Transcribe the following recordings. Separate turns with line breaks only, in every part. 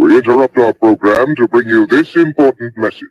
We interrupt our program to bring you this important message.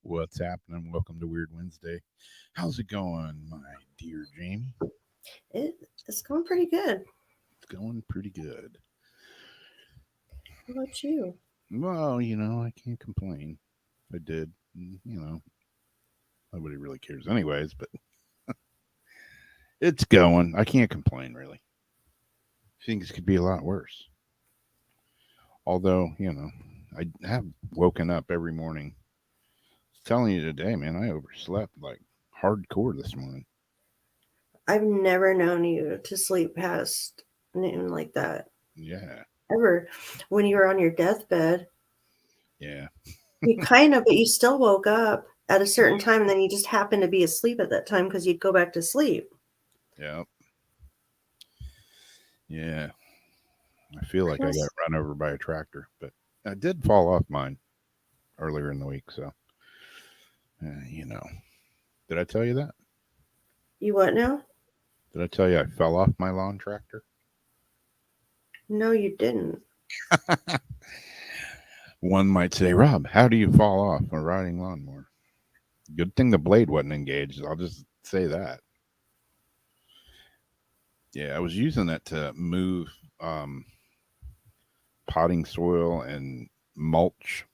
What's happening? Welcome to Weird Wednesday. How's it going, my dear Jamie?
It's going pretty good.
It's going pretty good.
How about you?
Well, I can't complain. I did, nobody really cares anyways, but it's going. I can't complain, really. Things could be a lot worse. Although, I have woken up every morning. Telling you today, man, I overslept like hardcore this morning.
I've never known you to sleep past noon like that.
Yeah.
Ever. When you were on your deathbed.
Yeah.
You but you still woke up at a certain time, and then you just happened to be asleep at that time because you'd go back to sleep.
Yeah. Yeah. I feel like I got run over by a tractor, but I did fall off mine earlier in the week, so Did I tell you that?
You what now?
Did I tell you I fell off my lawn tractor?
No, you didn't.
One might say, Rob, how do you fall off a riding lawnmower? Good thing the blade wasn't engaged. I'll just say that. Yeah, I was using it to move potting soil and mulch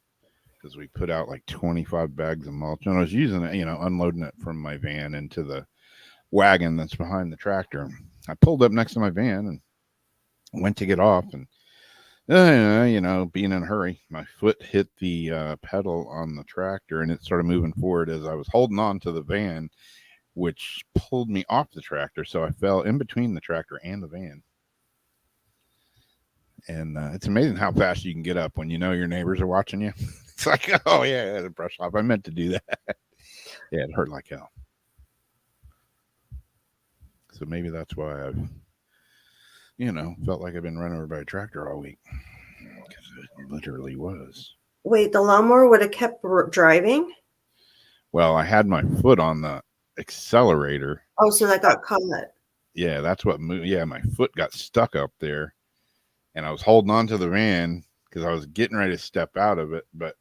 because we put out like 25 bags of mulch. And I was using it, unloading it from my van into the wagon that's behind the tractor. I pulled up next to my van and went to get off, and being in a hurry, my foot hit the pedal on the tractor, and it started moving forward as I was holding on to the van, which pulled me off the tractor. So I fell in between the tractor and the van. And it's amazing how fast you can get up when your neighbors are watching you. It's like, oh yeah, I had to brush off. I meant to do that. Yeah, it hurt like hell. So maybe that's why I've, felt like I've been run over by a tractor all week. Because it literally was.
Wait, the lawnmower would have kept driving?
Well, I had my foot on the accelerator.
Oh, so that got caught.
Yeah, that's what moved. Yeah, my foot got stuck up there. And I was holding on to the van because I was getting ready to step out of it. But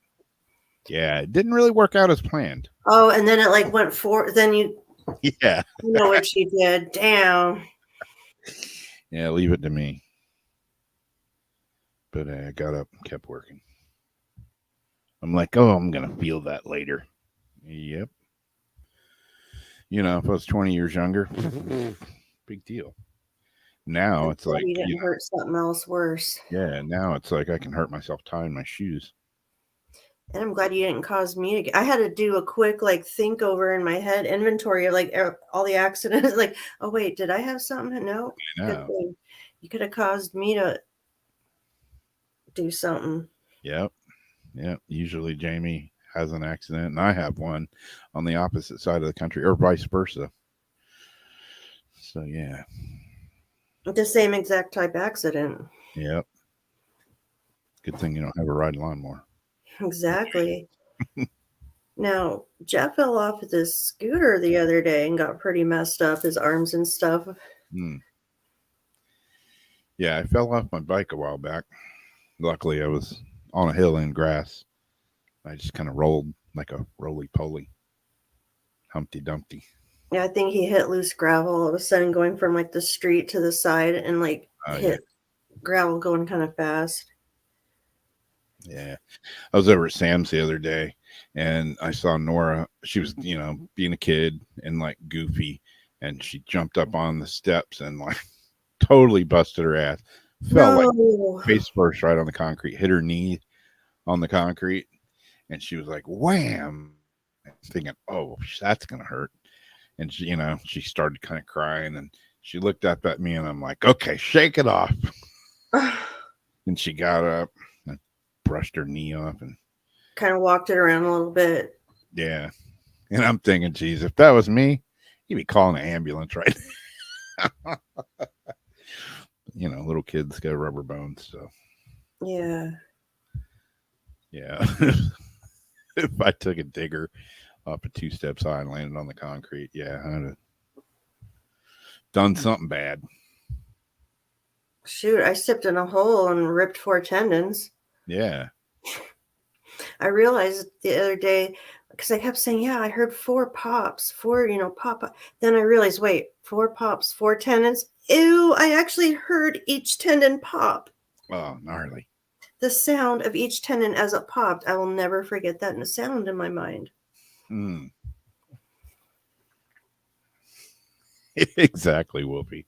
yeah, it didn't really work out as planned.
Oh, and then it went forward. Then you.
Yeah.
You know what she did. Damn.
Yeah, leave it to me. But I got up and kept working. I'm like, oh, I'm going to feel that later. Yep. If I was 20 years younger, big deal. Now it's like
you didn't hurt something else worse.
Yeah, now it's like I can hurt myself tying my shoes.
And I'm glad you didn't cause me to. I had to do a quick think over in my head inventory of all the accidents. Like, oh wait, did I have something? No.
Good
thing. You could have caused me to do something.
Yep. Usually Jamie has an accident and I have one on the opposite side of the country, or vice versa. So yeah.
The same exact type accident.
Yep. Good thing you don't have a ride lawnmower.
Exactly. Now, Jeff fell off his scooter the other day and got pretty messed up, his arms and stuff.
Yeah, I fell off my bike a while back. Luckily, I was on a hill in grass. I just kind of rolled like a roly-poly, Humpty Dumpty.
Yeah, I think he hit loose gravel all of a sudden, going from like the street to the side, and like
Oh,
hit gravel going kind of fast.
Yeah. I was over at Sam's the other day and I saw Nora. She was, being a kid and like goofy. And she jumped up on the steps and like totally busted her ass. Fell like
No.
face first right on the concrete, hit her knee on the concrete. And she was like, wham. Thinking, oh, that's going to hurt. And she started kind of crying and she looked up at me and I'm like, okay, shake it off. And she got up and brushed her knee off and
Kind of walked it around a little bit.
yeah. And I'm thinking, geez, if that was me, you'd be calling an ambulance right now. Little kids got rubber bones, so
Yeah.
yeah. If I took a digger up at 2 steps high and landed on the concrete, yeah, I'd have done something bad.
Shoot, I stepped in a hole and ripped 4 tendons.
Yeah.
I realized the other day, because I kept saying, yeah, I heard 4 pops, 4, pop. Then I realized, wait, 4 pops, 4 tendons. Ew, I actually heard each tendon pop.
Oh, gnarly.
The sound of each tendon as it popped. I will never forget that sound in my mind.
Exactly, Wolfie.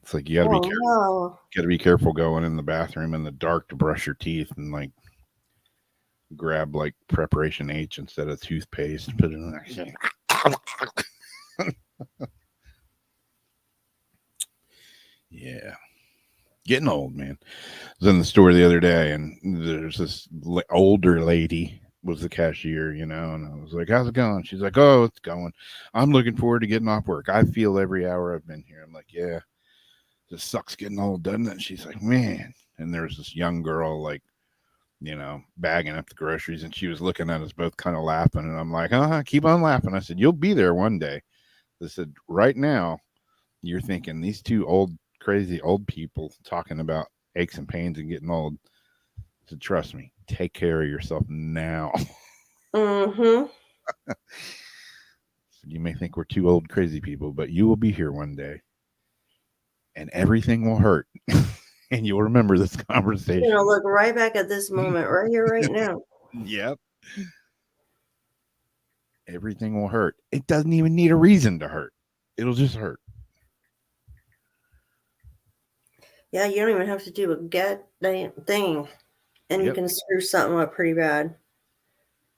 It's like you gotta be careful.
No.
Gotta be careful going in the bathroom in the dark to brush your teeth and like grab like preparation H instead of toothpaste. Put it in there. Yeah. Getting old, man. I was in the store the other day and there's this older lady was the cashier, and I was like, how's it going? She's like, oh, it's going. I'm looking forward to getting off work. I feel every hour I've been here. I'm like, yeah, this sucks getting old, doesn't it? She's like, man. And there's this young girl, like, bagging up the groceries, and she was looking at us both kind of laughing. And I'm like, keep on laughing. I said, you'll be there one day. I said, right now, you're thinking these 2 crazy old people talking about aches and pains and getting old. So trust me, take care of yourself now.
Mm-hmm.
So you may think we're 2 old crazy people, but you will be here one day and everything will hurt. And you'll remember this conversation.
You're gonna look right back at this moment right here, right now.
Yep. Everything will hurt. It doesn't even need a reason to hurt. It'll just hurt.
Yeah, you don't even have to do a goddamn thing. And you can screw something up pretty bad.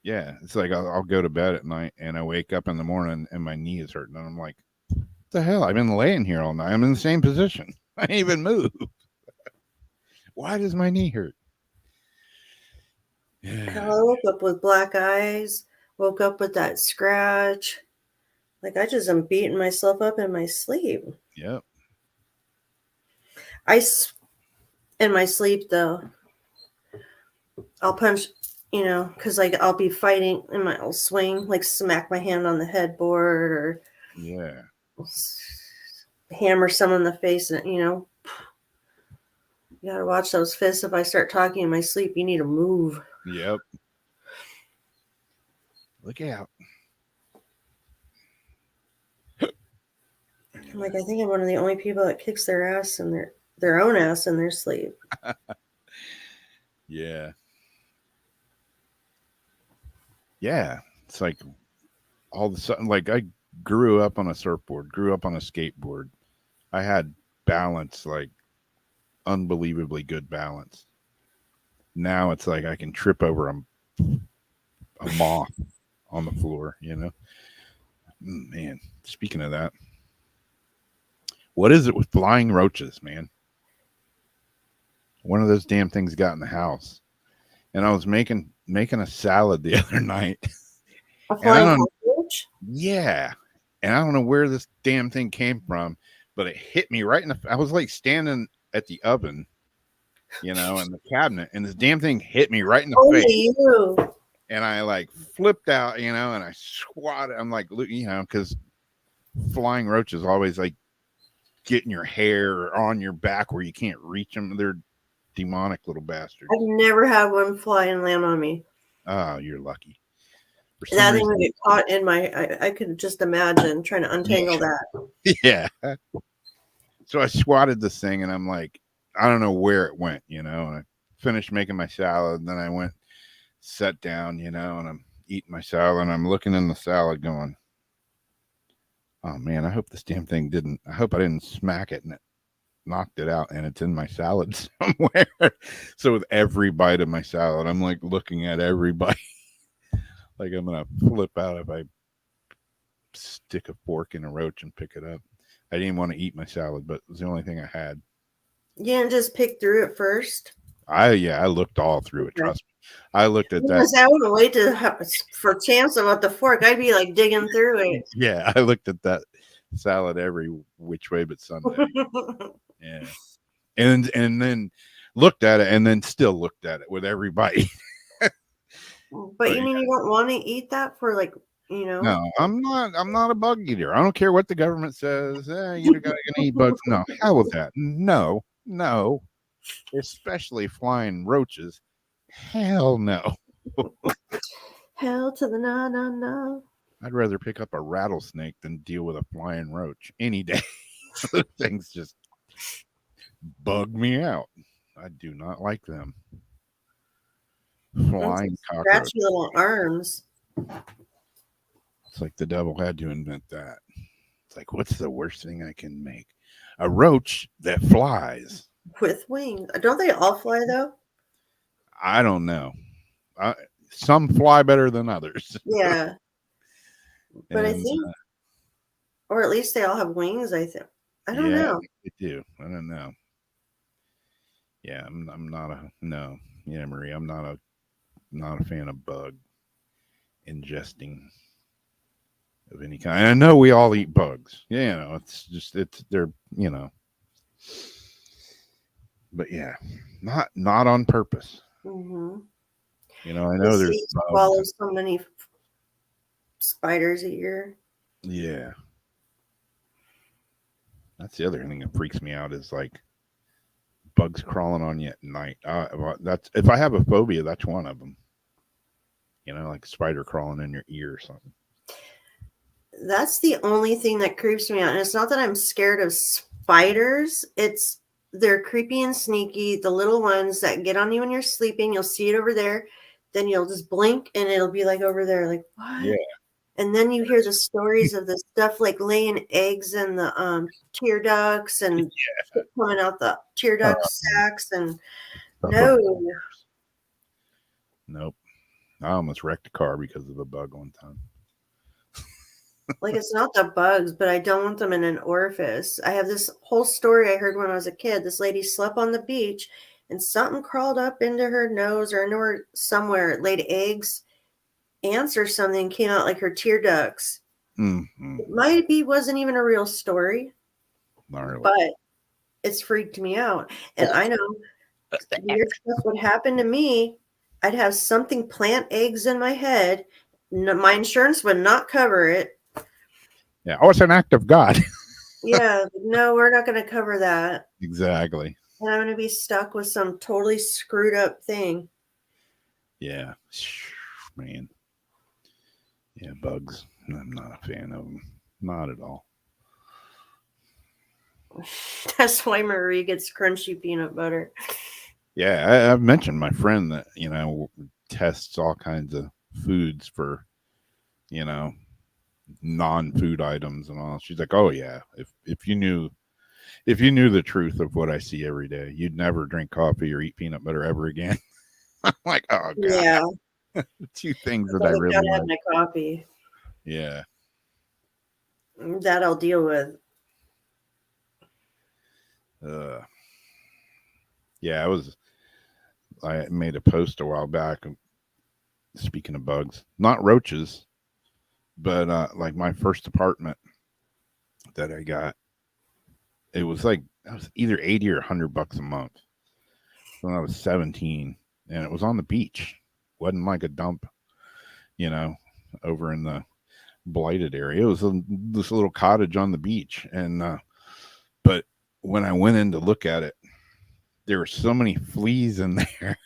Yeah. It's like I'll go to bed at night and I wake up in the morning and my knee is hurting. And I'm like, what the hell? I've been laying here all night. I'm in the same position. I ain't even moved. Why does my knee hurt?
Yeah. I woke up with black eyes. Woke up with that scratch. Like I just am beating myself up in my sleep.
Yep.
In my sleep though, I'll punch, because like I'll be fighting and I'll swing, like smack my hand on the headboard or hammer someone in the face, and you gotta watch those fists. If I start talking in my sleep, you need to move.
Yep. Look out.
Like I think I'm one of the only people that kicks their ass in their own ass in their sleep.
Yeah. Yeah. It's like all of a sudden, like I grew up on a surfboard, grew up on a skateboard. I had balance, like unbelievably good balance. Now it's like I can trip over a moth on the floor, Man, speaking of that, what is it with flying roaches, man? One of those damn things got in the house. And I was making a salad the other night.
A flying roach?
Yeah. And I don't know where this damn thing came from, but it hit me right in the... I was like standing at the oven, in the cabinet, and this damn thing hit me right in the face.
You.
And I like flipped out, and I squatted. I'm like, because flying roaches always like get in your hair or on your back where you can't reach them. They're demonic little bastards.
I've never had one fly and land on me.
Oh, you're lucky. For some
That thing would
reason,
get caught in my. I could just imagine trying to untangle that.
yeah. So I swatted this thing, and I'm like, I don't know where it went, and I finished making my salad, and then I went, sat down, and I'm eating my salad, and I'm looking in the salad going, oh man, I hope this damn thing I hope I didn't smack it and it knocked it out and it's in my salad somewhere. So with every bite of my salad, I'm like looking at every bite like I'm going to flip out if I stick a fork in a roach and pick it up. I didn't want to eat my salad, but it was the only thing I had.
You didn't just pick through it first?
I looked all through it. Trust me. I looked at that.
Because I wouldn't wait for a chance about the fork. I'd be like digging through it.
Yeah, I looked at that salad every which way but Sunday. Yeah, and then looked at it, and then still looked at it with every bite.
But you mean you don't want to eat that for
No, I'm not a bug eater. I don't care what the government says. You're gonna eat bugs. No, hell with that. No, especially flying roaches. Hell no.
Hell to the no.
I'd rather pick up a rattlesnake than deal with a flying roach any day. Those things just bug me out. I do not like them. Flying cockroach.
Scratchy little arms.
It's like the devil had to invent that. It's like, what's the worst thing I can make? A roach that flies.
With wings. Don't they all fly, though?
I don't know. Some fly better than others.
Yeah. But I think, or at least they all have wings, I think. I don't know.
They do. I don't know. Yeah, I'm not a, no. Yeah, Marie, I'm not a fan of bug ingesting of any kind. I know we all eat bugs. Yeah, they're, but yeah, not on purpose.
Mm-hmm.
I know there's
swallow so many spiders a year.
Yeah. That's the other thing that freaks me out is like bugs crawling on you at night. That's if I have a phobia, that's one of them. Like a spider crawling in your ear or something.
That's the only thing that creeps me out. And it's not that I'm scared of spiders. They're creepy and sneaky. The little ones that get on you when you're sleeping, you'll see it over there. Then you'll just blink and it'll be like over there, like, what?
Yeah.
And then you hear the stories of the stuff like laying eggs in the tear ducts and coming out the tear duct sacks. And
Nope. I almost wrecked a car because of a bug one time.
Like, it's not the bugs, but I don't want them in an orifice. I have this whole story I heard when I was a kid. This lady slept on the beach and something crawled up into her nose or into her somewhere. It laid eggs, ants or something, came out like her tear ducts.
Mm-hmm.
It wasn't even a real story.
Gnarly.
But it's freaked me out. And I know weird stuff would happen to me. I'd have something plant eggs in my head. My insurance would not cover it.
Yeah. Oh, it's an act of God.
Yeah. No, we're not going to cover that.
Exactly.
And I'm going to be stuck with some totally screwed up thing.
Yeah. Man. Yeah, bugs. I'm not a fan of them. Not at all.
That's why Marie gets crunchy peanut butter.
Yeah, I've mentioned my friend that, tests all kinds of foods for, non-food items and all. She's like, oh yeah, if you knew the truth of what I see every day, you'd never drink coffee or eat peanut butter ever again. I'm like, oh god.
Yeah.
Two things that I really
gotta
like.
have my coffee.
Yeah.
That I'll deal with.
Yeah, I made a post a while back. Speaking of bugs, not roaches, but like my first apartment that I got, it was either $80 or $100 a month when I was 17, and it was on the beach. Wasn't like a dump, over in the blighted area. It was this little cottage on the beach, and but when I went in to look at it, there were so many fleas in there.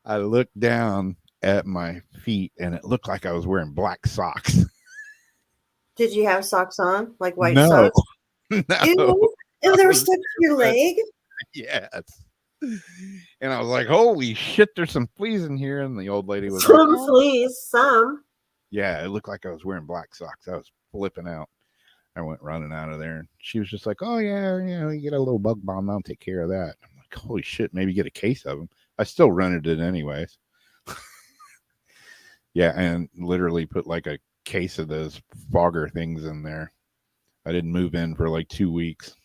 I looked down at my feet and it looked like I was wearing black socks.
Did you have socks on, like white
No,
socks?
no.
Ew, they
I
were
was
stuck to your leg.
yes. And I was like, holy shit, there's some fleas in here. And the old lady was like,
Some
oh.
fleas, some.
Yeah, it looked like I was wearing black socks. I was flipping out. I went running out of there. And she was just like, oh, yeah, you get a little bug bomb. I'll take care of that. I'm like, holy shit, maybe get a case of them. I still rented it anyways. Yeah, and literally put like a case of those fogger things in there. I didn't move in for like 2 weeks.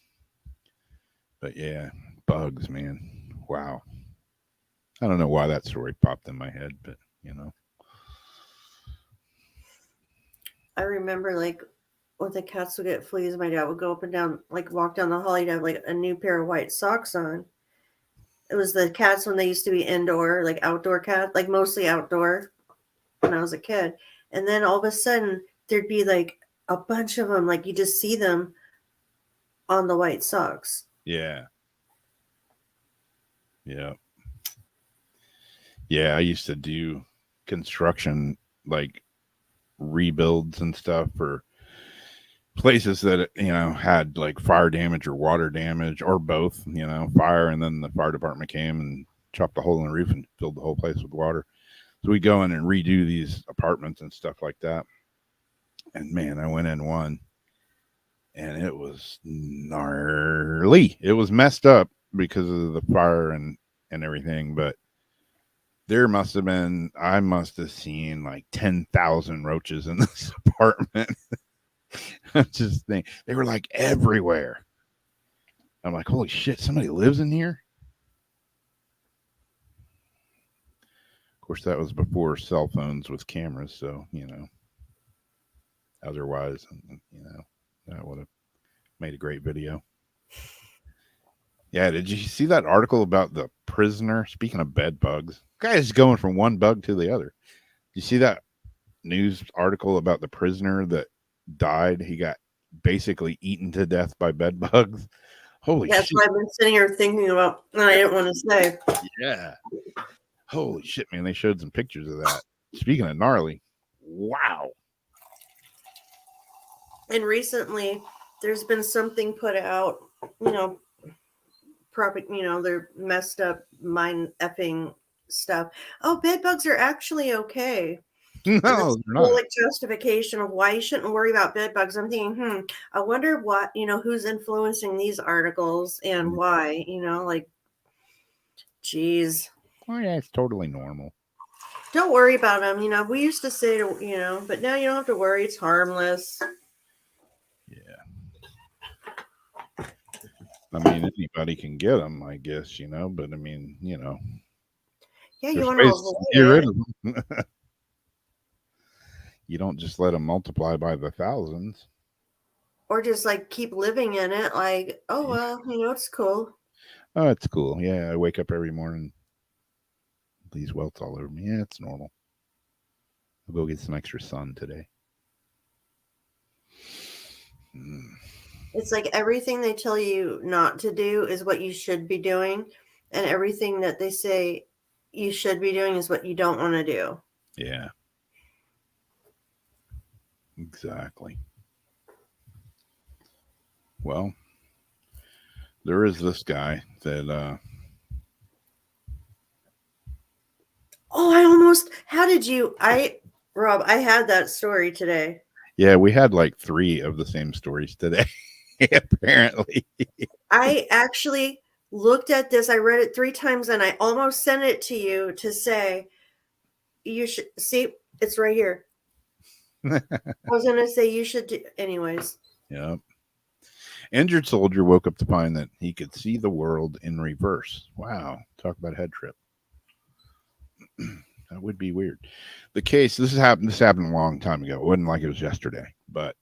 But yeah, bugs, man. Wow. I don't know why that story popped in my head, but
I remember like when the cats would get fleas, my dad would go up and down, like walk down the hall. He'd have like a new pair of white socks on. It was the cats when they used to be indoor, like outdoor cats, like mostly outdoor when I was a kid. And then all of a sudden there'd be like a bunch of them, like you just see them on the white socks.
Yeah. Yeah. Yeah, I used to do construction, like rebuilds and stuff for places that had like fire damage or water damage or both, fire, and then the fire department came and chopped a hole in the roof and filled the whole place with water. So we go in and redo these apartments and stuff like that. And man, I went in one and it was gnarly. It was messed up because of the fire and everything, but I must have seen like 10,000 roaches in this apartment. I just think they were like everywhere. I'm like, holy shit, somebody lives in here? Of course, that was before cell phones with cameras, so, otherwise, that would have made a great video. Yeah, did you see that article about the prisoner? Speaking of bed bugs, guy's going from one bug to the other. You see that news article about the prisoner that died? He got basically eaten to death by bed bugs. Holy
That's
shit.
what I've been sitting here thinking about, and I didn't want to say.
Yeah. Holy shit, man. They showed some pictures of that. Speaking of gnarly, wow.
And recently, there's been something put out, they're messed up mind effing stuff. Oh, bed bugs are actually okay.
No, they're not.
Like justification of why you shouldn't worry about bed bugs. I'm thinking, I wonder what, who's influencing these articles and why, like, geez.
Oh, yeah, it's totally normal.
Don't worry about them. We used to say, but now you don't have to worry. It's harmless.
Yeah. I mean, anybody can get them, I guess, but I mean,
Yeah, you want to
get rid
avoid
of them. You don't just let them multiply by the thousands.
or just like keep living in it. Like, oh, well, it's cool.
Oh, it's cool. Yeah, I wake up every morning, these welts all over me. Yeah, it's normal. I'll go get some extra sun today.
It's like everything they tell you not to do is what you should be doing. And everything that they say you should be doing is what you don't want to do.
Yeah. Exactly. Well, there is this guy that
Rob, I had that story today.
Yeah, we had like 3 of the same stories today, apparently.
I actually looked at this. I read it 3 times and I almost sent it to you to say, you should see, it's right here. I was going to say you should do, anyways.
Yeah. Injured soldier woke up to find that he could see the world in reverse. Wow. Talk about a head trip. That would be weird. The case, this happened a long time ago. It wasn't like it was yesterday, but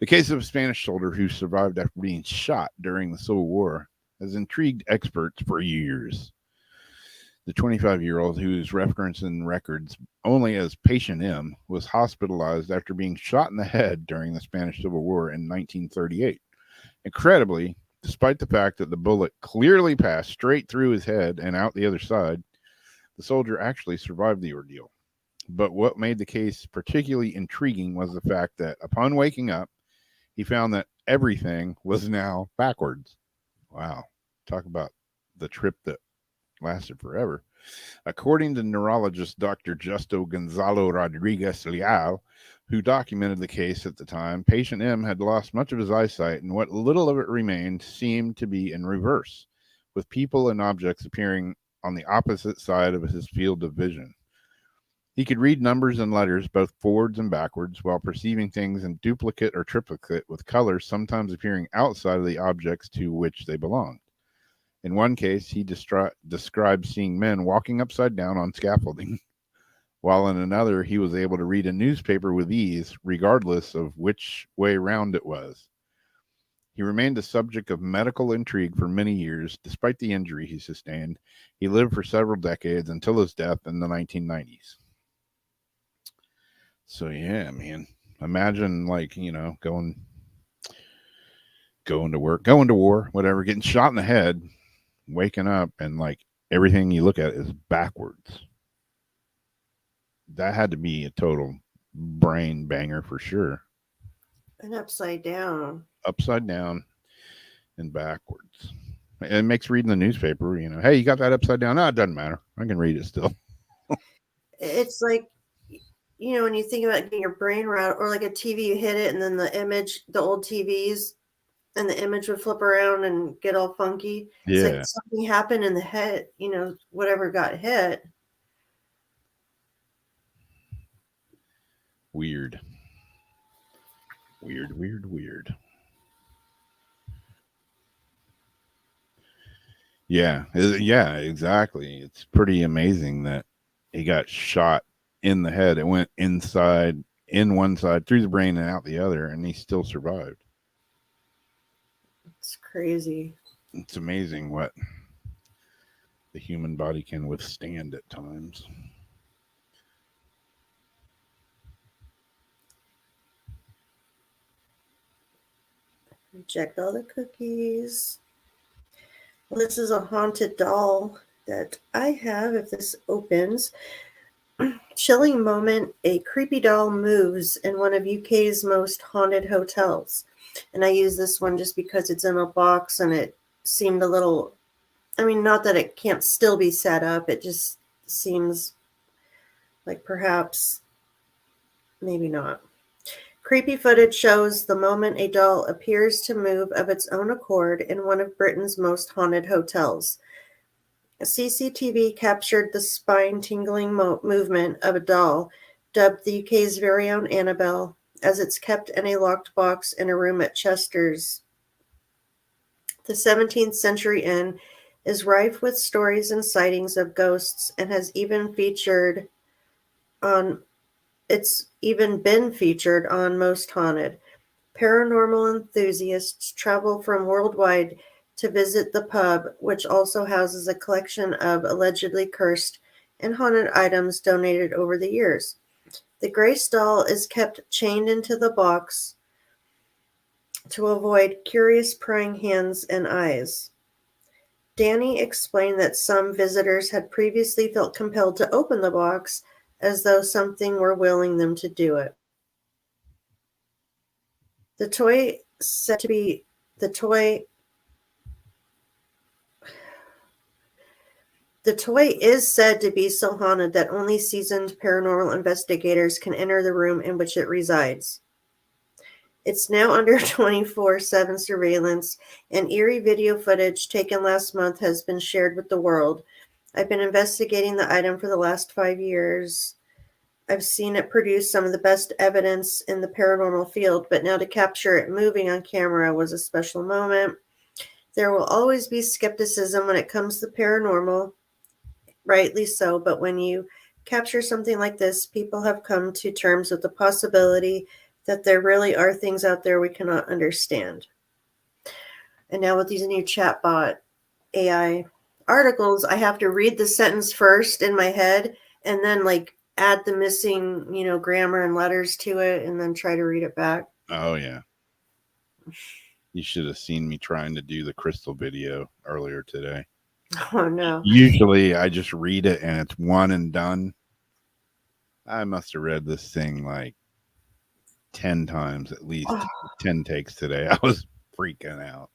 the case of a Spanish soldier who survived after being shot during the Civil War has intrigued experts for years. The 25-year-old, who is referenced in records only as Patient M, was hospitalized after being shot in the head during the Spanish Civil War in 1938. Incredibly, despite the fact that the bullet clearly passed straight through his head and out the other side, The soldier actually survived the ordeal. But what made the case particularly intriguing was the fact that upon waking up, he found that everything was now backwards. Wow. Talk about the trip that lasted forever. According to neurologist Dr. Justo Gonzalo Rodriguez Leal, who documented the case at the time, patient M had lost much of his eyesight, and what little of it remained seemed to be in reverse, with people and objects appearing on the opposite side of his field of vision. He could read numbers and letters both forwards and backwards while perceiving things in duplicate or triplicate, with colors sometimes appearing outside of the objects to which they belonged. In one case, he described seeing men walking upside down on scaffolding, while in another, he was able to read a newspaper with ease, regardless of which way round it was. He remained a subject of medical intrigue for many years, despite the injury he sustained. He lived for several decades until his death in the 1990s. So yeah, man. Imagine going to work, going to war, whatever, getting shot in the head, waking up and everything you look at is backwards. That had to be a total brain banger for sure.
And upside down.
Upside down and backwards. It makes reading the newspaper, hey, you got that upside down? No, it doesn't matter. I can read it still.
It's like, when you think about getting your brain around, or like a TV, you hit it and then the image, the old TVs, and the image would flip around and get all funky.
Yeah.
It's like something happened in the head, whatever got hit.
Weird. Weird. Yeah, exactly. It's pretty amazing that he got shot in the head. It went inside, in one side, through the brain and out the other, and he still survived.
It's crazy.
It's amazing what the human body can withstand at times.
Reject all the cookies. Well, this is a haunted doll that I have. If this opens, chilling moment, a creepy doll moves in one of UK's most haunted hotels. And I use this one just because it's in a box and it seemed a little, not that it can't still be set up. It just seems like perhaps, maybe not. Creepy footage shows the moment a doll appears to move of its own accord in one of Britain's most haunted hotels. A CCTV captured the spine-tingling movement of a doll, dubbed the UK's very own Annabelle, as it's kept in a locked box in a room at Chester's. The 17th Century Inn is rife with stories and sightings of ghosts and has even been featured on Most Haunted. Paranormal enthusiasts travel from worldwide to visit the pub, which also houses a collection of allegedly cursed and haunted items donated over the years. The Grace doll is kept chained into the box to avoid curious prying hands and eyes. Danny explained that some visitors had previously felt compelled to open the box as though something were willing them to do it. The toy is said to be so haunted that only seasoned paranormal investigators can enter the room in which it resides. It's now under 24/7 surveillance, and eerie video footage taken last month has been shared with the world. I've been investigating the item for the last 5 years. I've seen it produce some of the best evidence in the paranormal field, but now to capture it moving on camera was a special moment. There will always be skepticism when it comes to paranormal, rightly so, but when you capture something like this, people have come to terms with the possibility that there really are things out there we cannot understand. And now with these new chatbot AI articles, I have to read the sentence first in my head and then add the missing, grammar and letters to it and then try to read it back.
Oh, yeah. You should have seen me trying to do the crystal video earlier today.
Oh no.
Usually I just read it and it's one and done. I must have read this thing like 10 times at least.
Oh.
10 takes today. I was freaking out.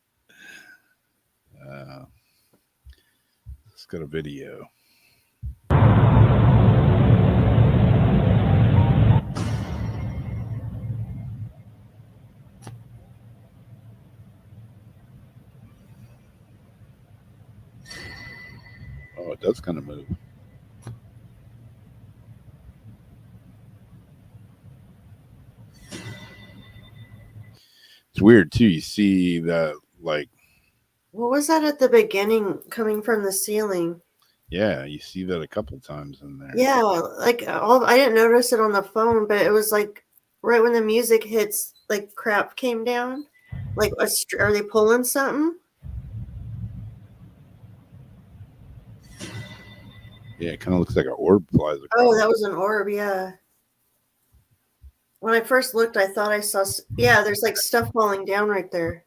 Let's go to video. Oh, it does kind of move. It's weird too. You see that, like,
What was that at the beginning coming from the ceiling?
yeah, you see that a couple times in there.
Yeah, like I didn't notice it on the phone, but it was like right when the music hits, like crap came down. Like, are they pulling something?
Yeah, it kind of looks like an orb flies across.
Oh, that was an orb. Yeah. When I first looked, I thought I saw. Yeah, there's like stuff falling down right there.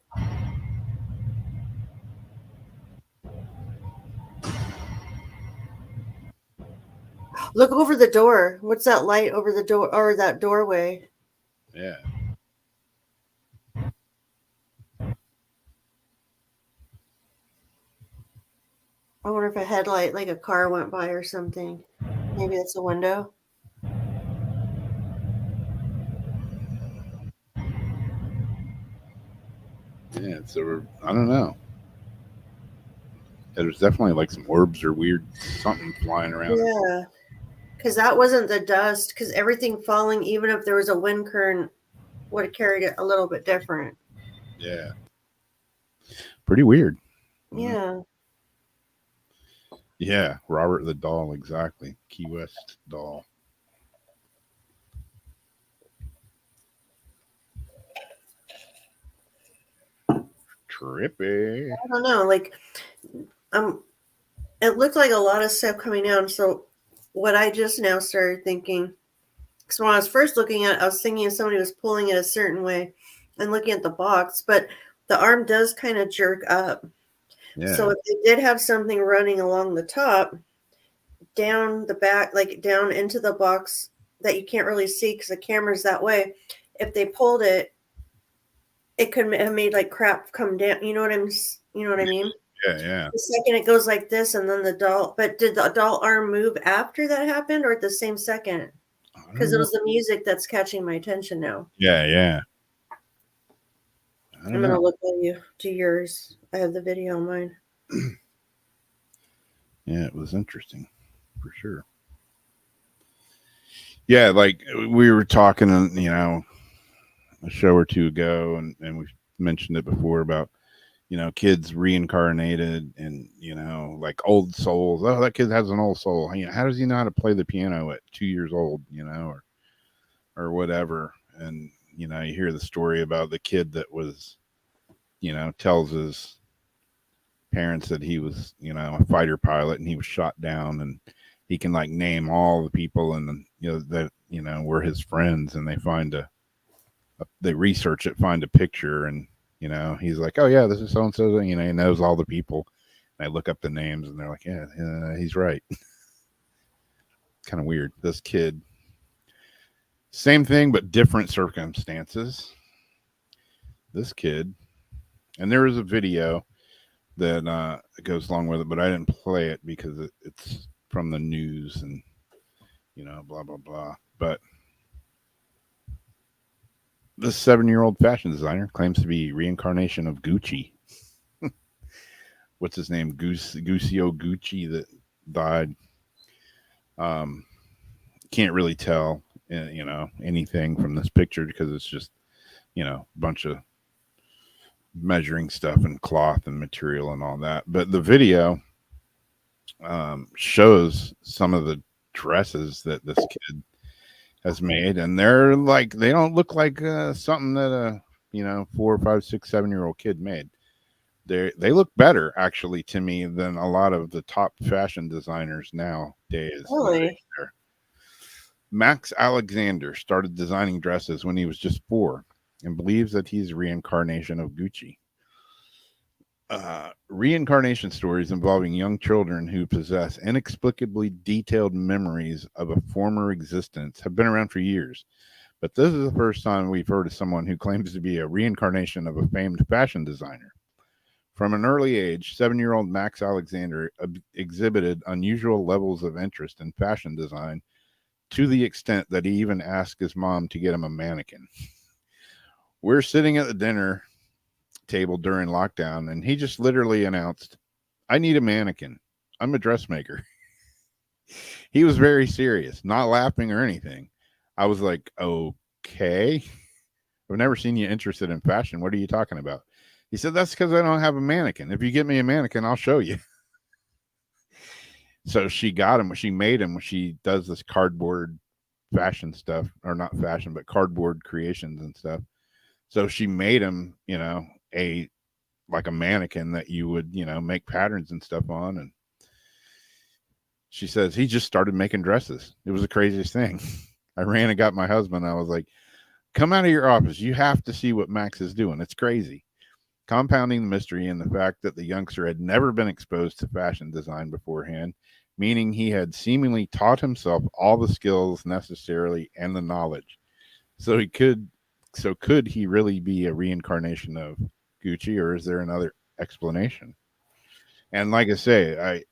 Look over the door. What's that light over the door or that doorway?
Yeah.
I wonder if a headlight, like a car went by or something. Maybe it's a window.
Yeah, I don't know. There's definitely like some orbs or weird something flying around.
Yeah, because that wasn't the dust. Because everything falling, even if there was a wind current, would have carried it a little bit different.
Yeah. Pretty weird.
Yeah.
Yeah, Robert the Doll, exactly. Key West Doll. Trippy.
I don't know. Like, it looked like a lot of stuff coming down. So, what I just now started thinking, because when I was first looking at it, I was thinking if somebody was pulling it a certain way and looking at the box, but the arm does kind of jerk up.
Yeah.
So if they did have something running along the top, down the back, like down into the box that you can't really see because the camera's that way, if they pulled it, it could have made like crap come down. You know what I mean?
Yeah, yeah.
The second it goes like this, and then the doll. But did the doll arm move after that happened, or at the same second? Because it was the music that's catching my attention now.
Yeah, yeah.
I'm gonna look at you to yours. I have the video on mine.
Yeah, it was interesting for sure. Yeah, like we were talking, a show or two ago, and we've mentioned it before about, kids reincarnated and, like old souls. Oh, that kid has an old soul. How does he know how to play the piano at 2 years old, or whatever? And, you hear the story about the kid that was, tells his parents that he was, a fighter pilot and he was shot down, and he can like name all the people and, that, were his friends, and they research it, find a picture, and, he's like, oh yeah, this is so-and-so, he knows all the people. And I look up the names and they're like, yeah, he's right. Kind of weird. This kid, same thing, but different circumstances. This kid, and there is a video that goes along with it, but I didn't play it because it's from the news and, blah, blah, blah. But this 7-year-old fashion designer claims to be reincarnation of Gucci. What's his name? Guccio Gucci that died. Can't really tell, anything from this picture because it's just, a bunch of measuring stuff and cloth and material and all that. But the video shows some of the dresses that this kid has made, and they don't look like something that a 4, 5, 6, 7-year-old kid made. They look better actually to me than a lot of the top fashion designers nowadays.
Really?
Max Alexander started designing dresses when he was just 4 and believes that he's a reincarnation of Gucci. Reincarnation stories involving young children who possess inexplicably detailed memories of a former existence have been around for years. But this is the first time we've heard of someone who claims to be a reincarnation of a famed fashion designer. From an early age, 7-year-old Max Alexander exhibited unusual levels of interest in fashion design to the extent that he even asked his mom to get him a mannequin. We're sitting at the dinner table during lockdown, and he just literally announced, I need a mannequin. I'm a dressmaker. He was very serious, not laughing or anything. I was like, okay. I've never seen you interested in fashion. What are you talking about? He said, that's because I don't have a mannequin. If you get me a mannequin, I'll show you. So she got him. She made him. She does this cardboard fashion stuff, or not fashion, but cardboard creations and stuff. So she made him, like a mannequin that you would, make patterns and stuff on. And she says he just started making dresses. It was the craziest thing. I ran and got my husband. I was like, come out of your office. You have to see what Max is doing. It's crazy. Compounding the mystery and the fact that the youngster had never been exposed to fashion design beforehand, meaning he had seemingly taught himself all the skills necessarily and the knowledge. So could he really be a reincarnation of Gucci, or is there another explanation? And like I say,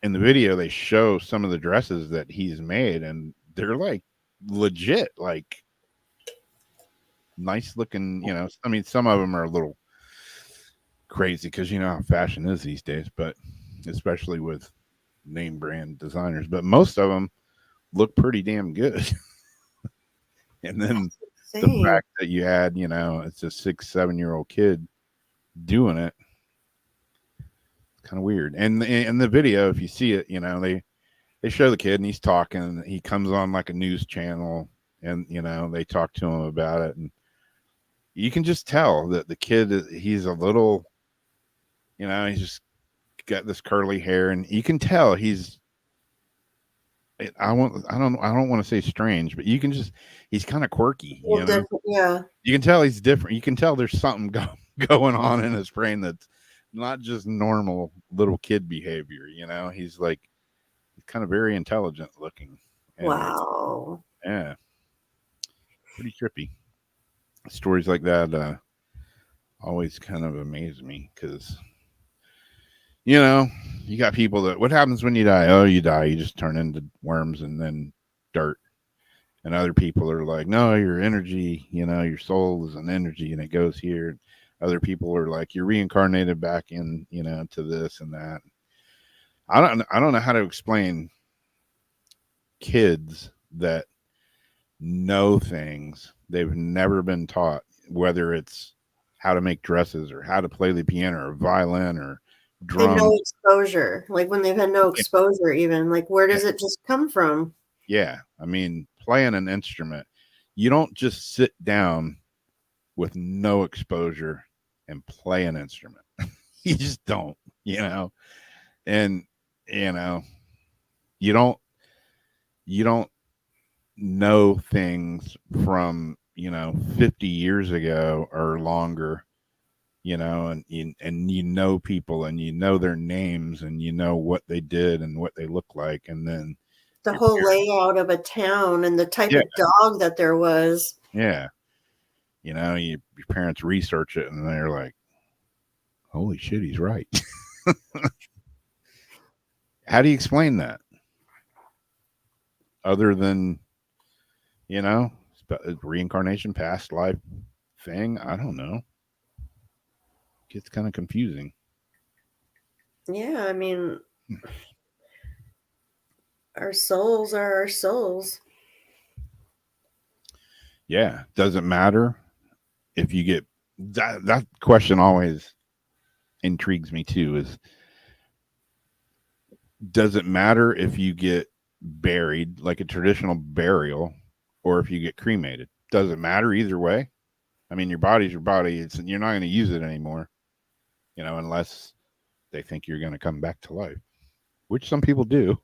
in the video they show some of the dresses that he's made, and they're like legit, like nice looking. I mean, some of them are a little crazy because you know how fashion is these days, but especially with name brand designers. But most of them look pretty damn good. And then the fact that you had, it's a 6-7-year-old kid doing it, kind of weird. And in the video, if you see it, they show the kid and he's talking. He comes on like a news channel, and they talk to him about it, and you can just tell that the kid, he's a little, he's just got this curly hair, and you can tell he's. I don't want to say strange, but he's kind of quirky.
Yeah.
You can tell he's different. You can tell there's something going on in his brain that's not just normal little kid behavior. He's kind of very intelligent looking. And
wow.
Yeah. Pretty trippy. Stories like that always kind of amaze me because, you got people that, what happens when you die? Oh, you die. You just turn into worms and then dirt. And other people are like, no, your energy, your soul is an energy and it goes here. Other people are like, you're reincarnated back in, to this and that. I don't know how to explain kids that know things they've never been taught, whether it's how to make dresses or how to play the piano or violin or drums.
And no exposure, like when they've had no exposure, even like where does it just come from?
Yeah, I mean, playing an instrument, you don't just sit down with no exposure and play an instrument. You just don't, and you don't know things from 50 years ago or longer, and people and their names and what they did and what they look like, and then
the whole layout of a town and the type of dog that there was.
Yeah, your parents research it and they're like, holy shit, he's right. How do you explain that other than reincarnation, past life thing? I don't know. Gets kind of confusing.
Yeah, I mean, our souls are our souls.
Yeah, doesn't matter if you get that question always intrigues me too, is does it matter if you get buried like a traditional burial or if you get cremated? Does it matter either way? I mean, your body's your body. You're not going to use it anymore, unless they think you're going to come back to life, which some people do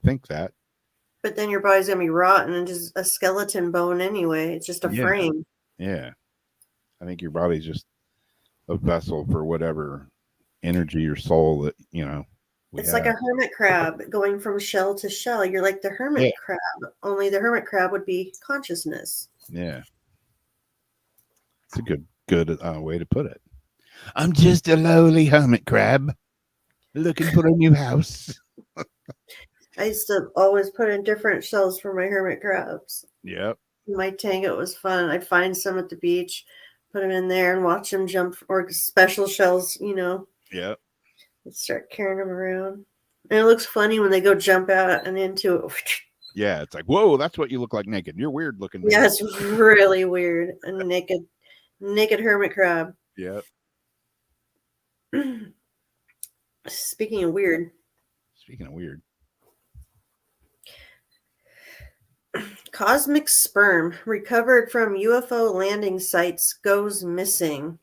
think that.
But then your body's going to be rotten and just a skeleton bone anyway. It's just a frame.
Yeah. I think your body's just a vessel for whatever energy or soul that, you know, we
It's
have.
like a hermit crab going from shell to shell. You're like the hermit
Yeah.
crab, only the hermit crab would be consciousness.
Yeah. It's a good way to put it. I'm just a lowly hermit crab looking for a new house.
I used to always put in different shells for my hermit crabs.
Yep.
In my tank, it was fun. I'd find some at the beach, put them in there, and watch them jump, or special shells, you know.
Yep.
And start carrying them around. And it looks funny when they go jump out and into it.
Yeah. It's like, whoa, that's what you look like naked. You're weird looking. Man.
Yeah, it's really weird. A naked hermit crab.
Yep.
Speaking of weird. Cosmic sperm recovered from UFO landing sites goes missing.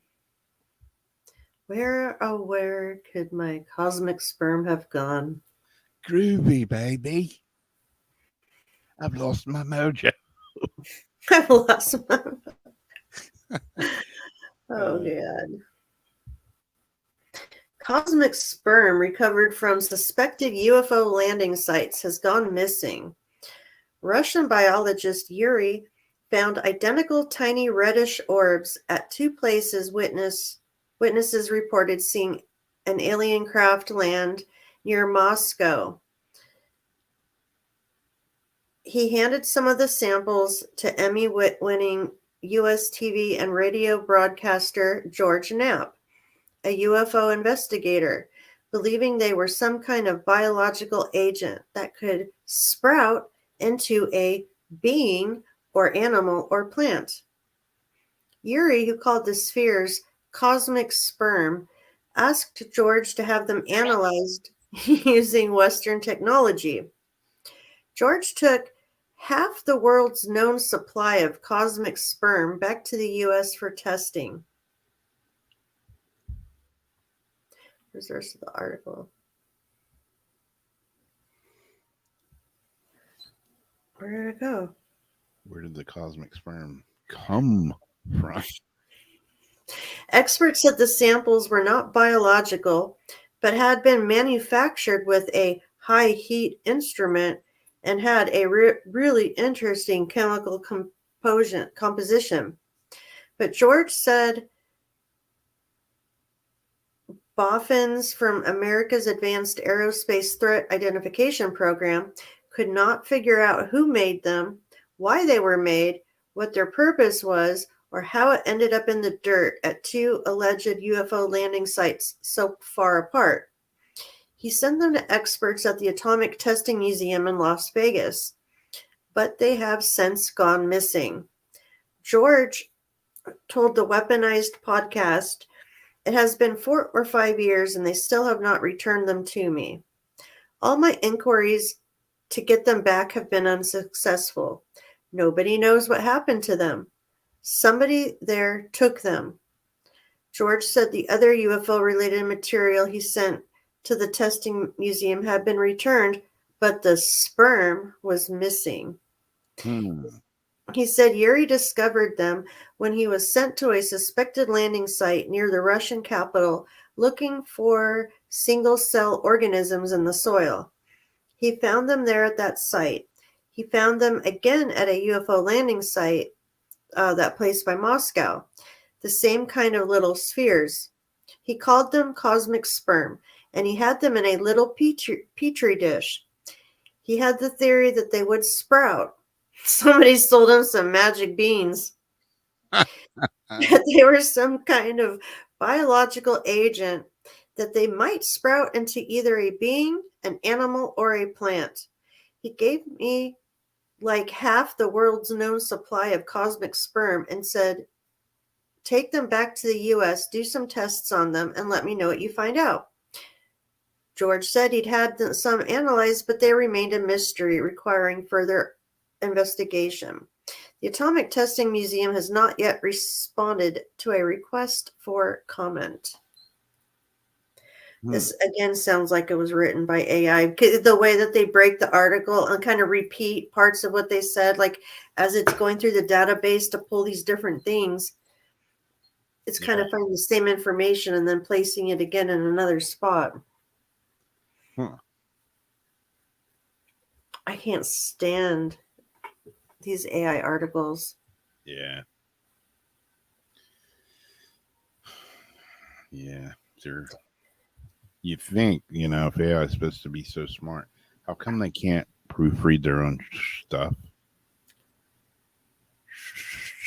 Where, oh, where could my cosmic sperm have gone?
Groovy, baby. I've lost my mojo.
I've lost my. Oh, God. Cosmic sperm recovered from suspected UFO landing sites has gone missing. Russian biologist Yuri found identical tiny reddish orbs at two places witnesses reported seeing an alien craft land near Moscow. He handed some of the samples to Emmy-winning U.S. TV and radio broadcaster George Knapp, a UFO investigator, believing they were some kind of biological agent that could sprout into a being or animal or plant. Yuri, who called the spheres cosmic sperm, asked George to have them analyzed using Western technology. George took half the world's known supply of cosmic sperm back to the U.S. for testing. Where's the rest of the article? Where did it go?
Where did the cosmic sperm come from?
Experts said the samples were not biological, but had been manufactured with a high heat instrument and had a really interesting chemical composition. But George said boffins from America's Advanced Aerospace Threat Identification Program could not figure out who made them, why they were made, what their purpose was, or how it ended up in the dirt at two alleged UFO landing sites so far apart. He sent them to experts at the Atomic Testing Museum in Las Vegas, but they have since gone missing. George told the Weaponized podcast, "It has been 4 or 5 years and they still have not returned them to me. All my inquiries to get them back have been unsuccessful. Nobody knows what happened to them. Somebody there took them." George said the other UFO-related material he sent to the testing museum had been returned, but the sperm was missing. He said Yuri discovered them when he was sent to a suspected landing site near the Russian capital looking for single-cell organisms in the soil. He found them there at that site. He found them again at a UFO landing site, that place by Moscow, the same kind of little spheres. He called them cosmic sperm, and he had them in a little petri dish. He had the theory that they would sprout. Somebody sold him some magic beans. That they were some kind of biological agent, that they might sprout into either a being, an animal, or a plant. He gave me like half the world's known supply of cosmic sperm and said, "Take them back to the U.S., do some tests on them, and let me know what you find out." George said he'd had some analyzed, but they remained a mystery, requiring further investigation. The Atomic Testing Museum has not yet responded to a request for comment. This again sounds like it was written by AI. The way that they break the article and kind of repeat parts of what they said, like as it's going through the database to pull these different things. It's kind of finding the same information and then placing it again in another spot.
Huh.
I can't stand these AI articles.
Yeah. Yeah. You think, if AI is supposed to be so smart, how come they can't proofread their own stuff?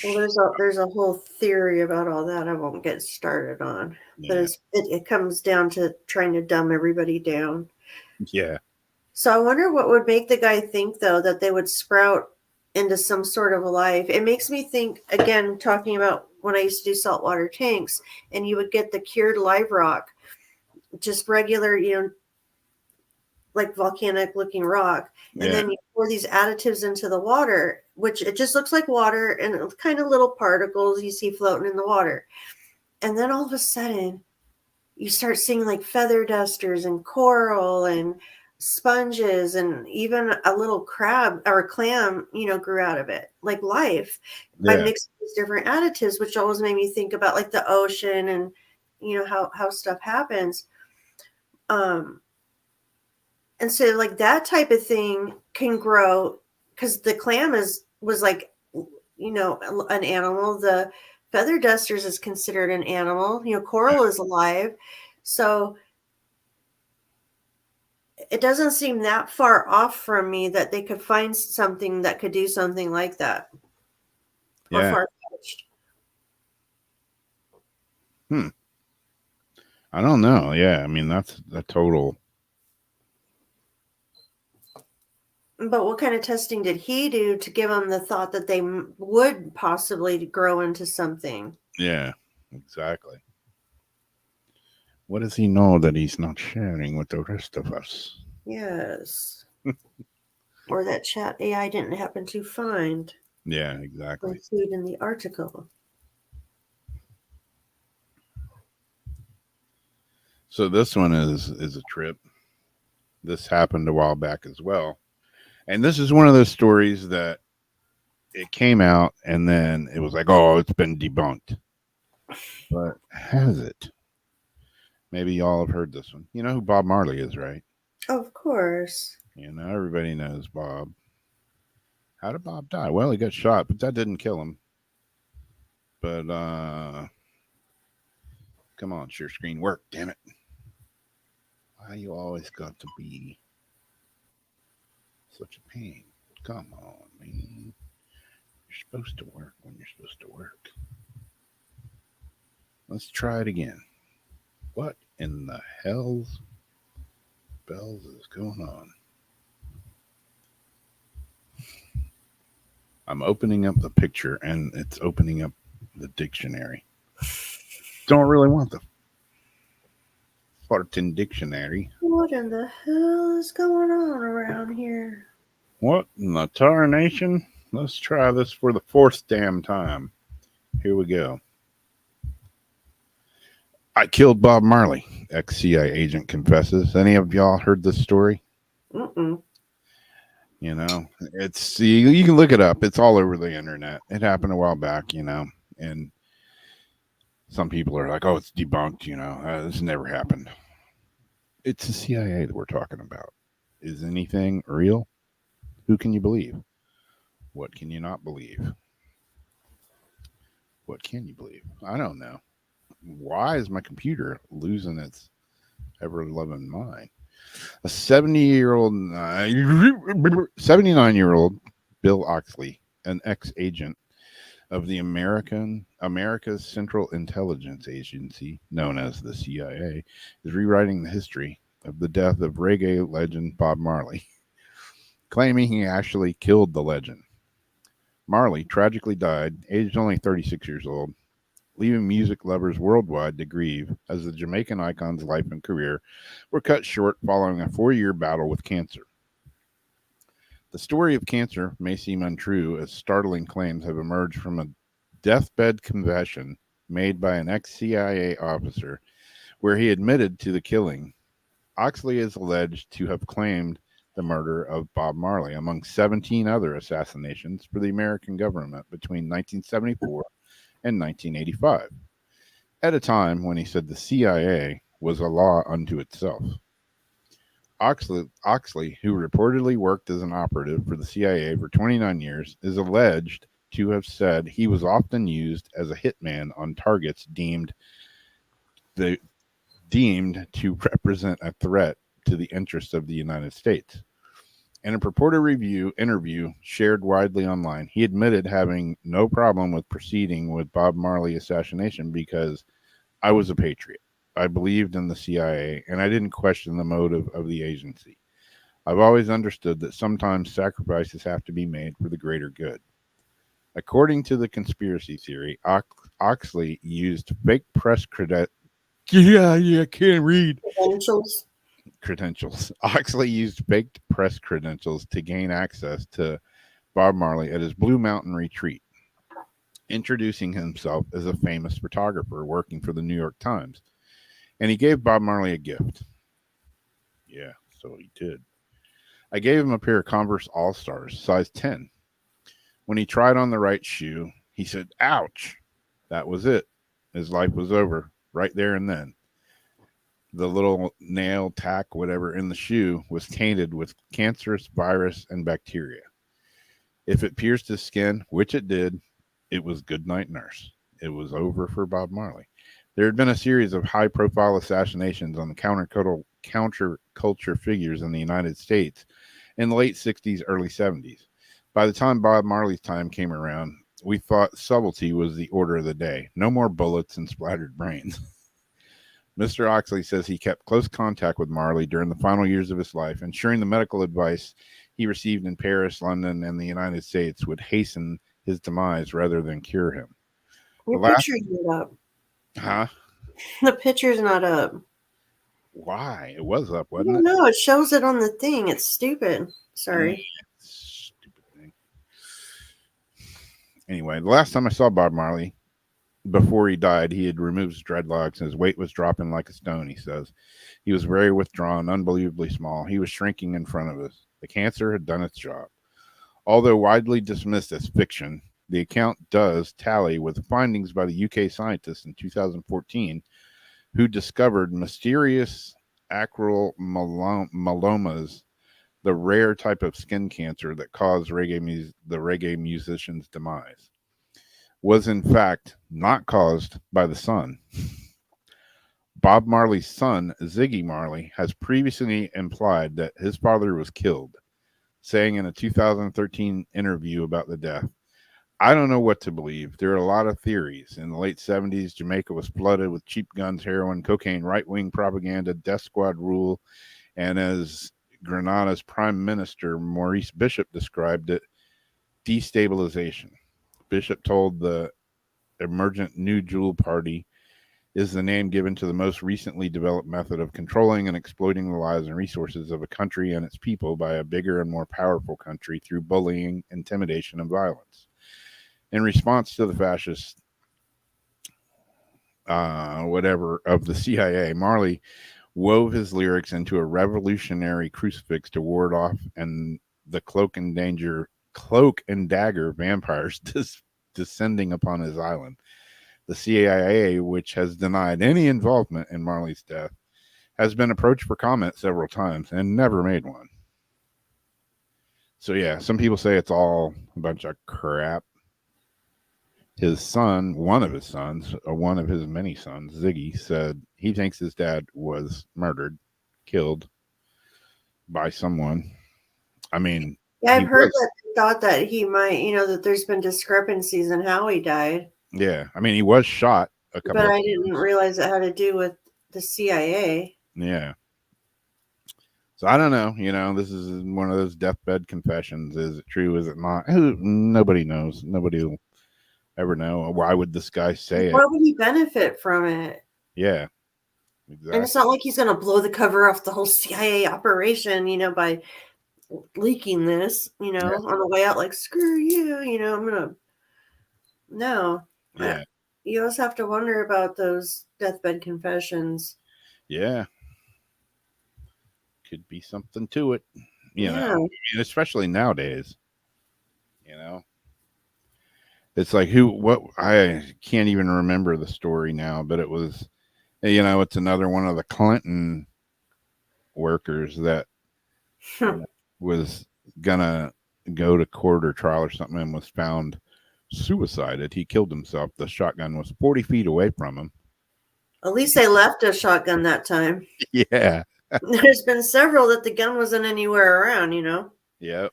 Well, there's a whole theory about all that I won't get started on.
Yeah.
But it comes down to trying to dumb everybody down.
Yeah.
So I wonder what would make the guy think, though, that they would sprout into some sort of a life. It makes me think, again, talking about when I used to do saltwater tanks, and you would get the cured live rock, just regular, like volcanic looking rock. And then you pour these additives into the water, which it just looks like water and kind of little particles you see floating in the water. And then all of a sudden, you start seeing like feather dusters and coral and sponges, and even a little crab or a clam, grew out of it, like life, by mixing these different additives, which always made me think about like the ocean and how stuff happens. And so like that type of thing can grow, because the clam was like, an animal. The feather dusters is considered an animal. Coral is alive. So it doesn't seem that far off from me that they could find something that could do something like that. Or far-fetched.
I don't know. Yeah, I mean, that's a total.
But what kind of testing did he do to give them the thought that they would possibly grow into something?
Yeah, exactly. What does he know that he's not sharing with the rest of us?
Yes. Or that chat AI didn't happen to find.
Yeah, exactly.
Include in the article.
So this one is a trip. This happened a while back as well. And this is one of those stories that it came out and then it was like, oh, it's been debunked. But has it? Maybe y'all have heard this one. You know who Bob Marley is, right?
Of course.
Everybody knows Bob. How did Bob die? Well, he got shot, but that didn't kill him. But come on, share screen work, damn it. Why you always got to be such a pain? Come on, man. You're supposed to work when you're supposed to work. Let's try it again. What in the hell's bells is going on? I'm opening up the picture and it's opening up the dictionary. Don't really want the Spartan dictionary.
What in the hell is going on around here?
What in the tarnation? Let's try this for the fourth damn time. Here we go. I killed Bob Marley, ex-CIA agent confesses. Any of y'all heard this story?
Mm-mm.
It's you can look it up. It's all over the internet. It happened a while back, and some people are like, "Oh, it's debunked." This never happened. It's the CIA that we're talking about. Is anything real? Who can you believe? What can you not believe? What can you believe? I don't know. Why is my computer losing its ever-loving mind? A 79-year-old Bill Oxley, an ex-agent of the America's Central Intelligence Agency, known as the CIA, is rewriting the history of the death of reggae legend Bob Marley, claiming he actually killed the legend. Marley tragically died, aged only 36 years old, leaving music lovers worldwide to grieve as the Jamaican icon's life and career were cut short following a 4-year battle with cancer. The story of cancer may seem untrue, as startling claims have emerged from a deathbed confession made by an ex-CIA officer where he admitted to the killing. Oxley is alleged to have claimed the murder of Bob Marley, among 17 other assassinations for the American government between 1974 and 1985. at a time when he said the CIA was a law unto itself. Oxley, who reportedly worked as an operative for the CIA for 29 years, is alleged to have said he was often used as a hitman on targets deemed to represent a threat to the interests of the United States. In a purported interview shared widely online, he admitted having no problem with proceeding with Bob Marley assassination because I was a patriot. I believed in the CIA and I didn't question the motive of the agency. I've always understood that sometimes sacrifices have to be made for the greater good. According to the conspiracy theory, Oxley used fake press can't read
Credentials.
credentials. Oxley used faked press credentials to gain access to Bob Marley at his Blue Mountain retreat, introducing himself as a famous photographer working for the New York Times. And he gave Bob Marley a gift. Yeah, so he did. I gave him a pair of Converse All Stars, size 10. When he tried on the right shoe, he said, "Ouch." That was it. His life was over right there and then. The little nail tack, whatever, in the shoe was tainted with cancerous virus and bacteria. If it pierced his skin, which it did, it was good night, nurse. It was over for Bob Marley. There had been a series of high profile assassinations on the counterculture figures in the United States in the late 60s, early 70s. By the time Bob Marley's time came around, we thought subtlety was the order of the day. No more bullets and splattered brains. Mr. Oxley says he kept close contact with Marley during the final years of his life, ensuring the medical advice he received in Paris, London, and the United States would hasten his demise rather than cure him.
Your
The last,
picture's not up.
huh?
The picture's not up.
Why? It was up,
I
wasn't
don't
it?
know. It shows it on the thing. It's stupid. Sorry.
Stupid thing. Anyway, the last time I saw Bob Marley, before he died, he had removed his dreadlocks and his weight was dropping like a stone, he says. He was very withdrawn, unbelievably small. He was shrinking in front of us. The cancer had done its job. Although widely dismissed as fiction, the account does tally with the findings by the UK scientists in 2014 who discovered mysterious acral myelomas, the rare type of skin cancer that caused the reggae musician's demise, was in fact not caused by the sun. Bob Marley's son, Ziggy Marley, has previously implied that his father was killed, saying in a 2013 interview about the death, "I don't know what to believe. There are a lot of theories. In the late 70s, Jamaica was flooded with cheap guns, heroin, cocaine, right-wing propaganda, death squad rule, and as Grenada's Prime Minister Maurice Bishop described it, destabilization." Bishop told the emergent New Jewel Party is the name given to the most recently developed method of controlling and exploiting the lives and resources of a country and its people by a bigger and more powerful country through bullying, intimidation, and violence. In response to the fascist whatever of the CIA, Marley wove his lyrics into a revolutionary crucifix to ward off and the cloak and dagger vampires descending upon his island. The CIA, which has denied any involvement in Marley's death, has been approached for comment several times and never made one. So yeah, some people say it's all a bunch of crap. His son, one of his many sons, Ziggy, said he thinks his dad was murdered, killed by someone. I mean,
Yeah, I've heard
was.
that they thought that he might, that there's been discrepancies in how he died.
Yeah, I mean, he was shot a couple
But
of
I
times.
didn't realize it had to do with the CIA.
Yeah. So I don't know. This is one of those deathbed confessions. Is it true? Is it not? Nobody knows. Nobody will ever know. Why would this guy say
Why
it?
would he benefit from it?
Yeah,
And
exactly.
it's not like he's going to blow the cover off the whole CIA operation, by leaking this, on the way out, like, screw you, I'm going to. No.
Yeah.
You always have to wonder about those deathbed confessions.
Yeah. Could be something to it.
Yeah.
And especially nowadays. It's like what I can't even remember the story now, but it was, it's another one of the Clinton workers that was gonna go to court or trial or something and was found suicided. He killed himself. The shotgun was 40 feet away from him.
At least they left a shotgun that time.
Yeah.
There's been several that the gun wasn't anywhere around,
Yep.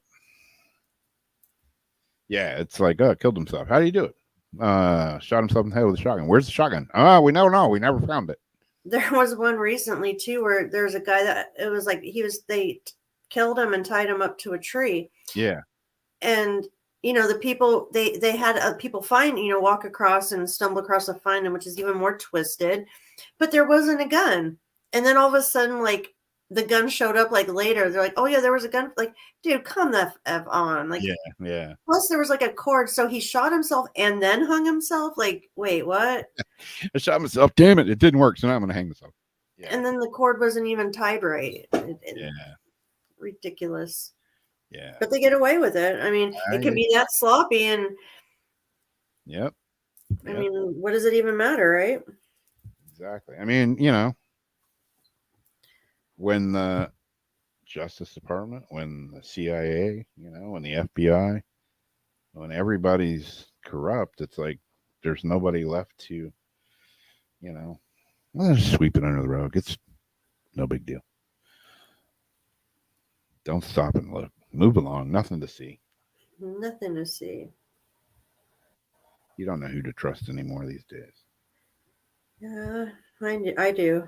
Yeah, it's like, killed himself. How do you do it? Shot himself in the head with a shotgun. Where's the shotgun? We don't know. We never found it.
There was one recently too where there's a guy that it was like they killed him and tied him up to a tree.
Yeah.
And the people they had people find walk across and stumble across to find him, which is even more twisted. But there wasn't a gun. And then all of a sudden, like, the gun showed up like later. They're like, oh yeah, there was a gun. Like, dude, come the F on. Like,
yeah.
Plus there was like a cord, so he shot himself and then hung himself. Like, wait, what?
I shot myself. Damn it, it didn't work. So now I'm gonna hang myself.
Yeah. And then the cord wasn't even tied right.
Yeah.
Ridiculous.
Yeah.
But they get away with it. I mean, it can be that sloppy, and
Yep.
I mean, what does it even matter, right?
Exactly. I mean, when the Justice Department, when the CIA, when the FBI, when everybody's corrupt, it's like there's nobody left to, just sweep it under the rug. It's no big deal. Don't stop and look. Move along. Nothing to see.
Nothing to see.
You don't know who to trust anymore these days.
Yeah, I do.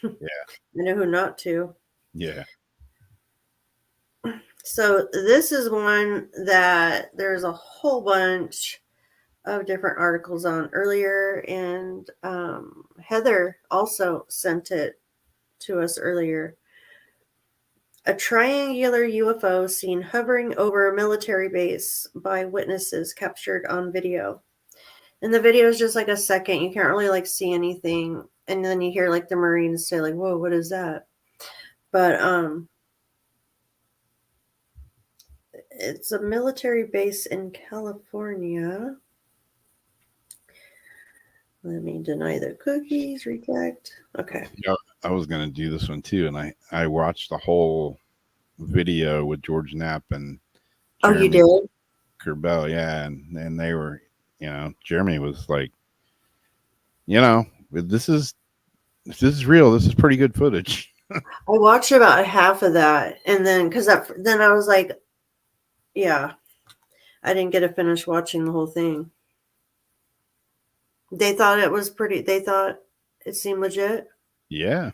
Yeah.
I know who not to.
Yeah.
So this is one that there's a whole bunch of different articles on earlier, and Heather also sent it to us earlier. A triangular UFO seen hovering over a military base by witnesses captured on video. And the video is just like a second. You can't really like see anything. And then you hear like the Marines say like, whoa, what is that? But it's a military base in California. Let me deny the cookies, reject. Okay.
Yeah, I was going to do this one too. And I watched the whole video with George Knapp and
Jeremy you did?
Kerbel. Yeah. And they were, Jeremy was like, this is real. This is pretty good footage.
I watched about half of that. And then, then I was like, yeah, I didn't get to finish watching the whole thing. They thought it was pretty. They thought it seemed legit.
Yeah.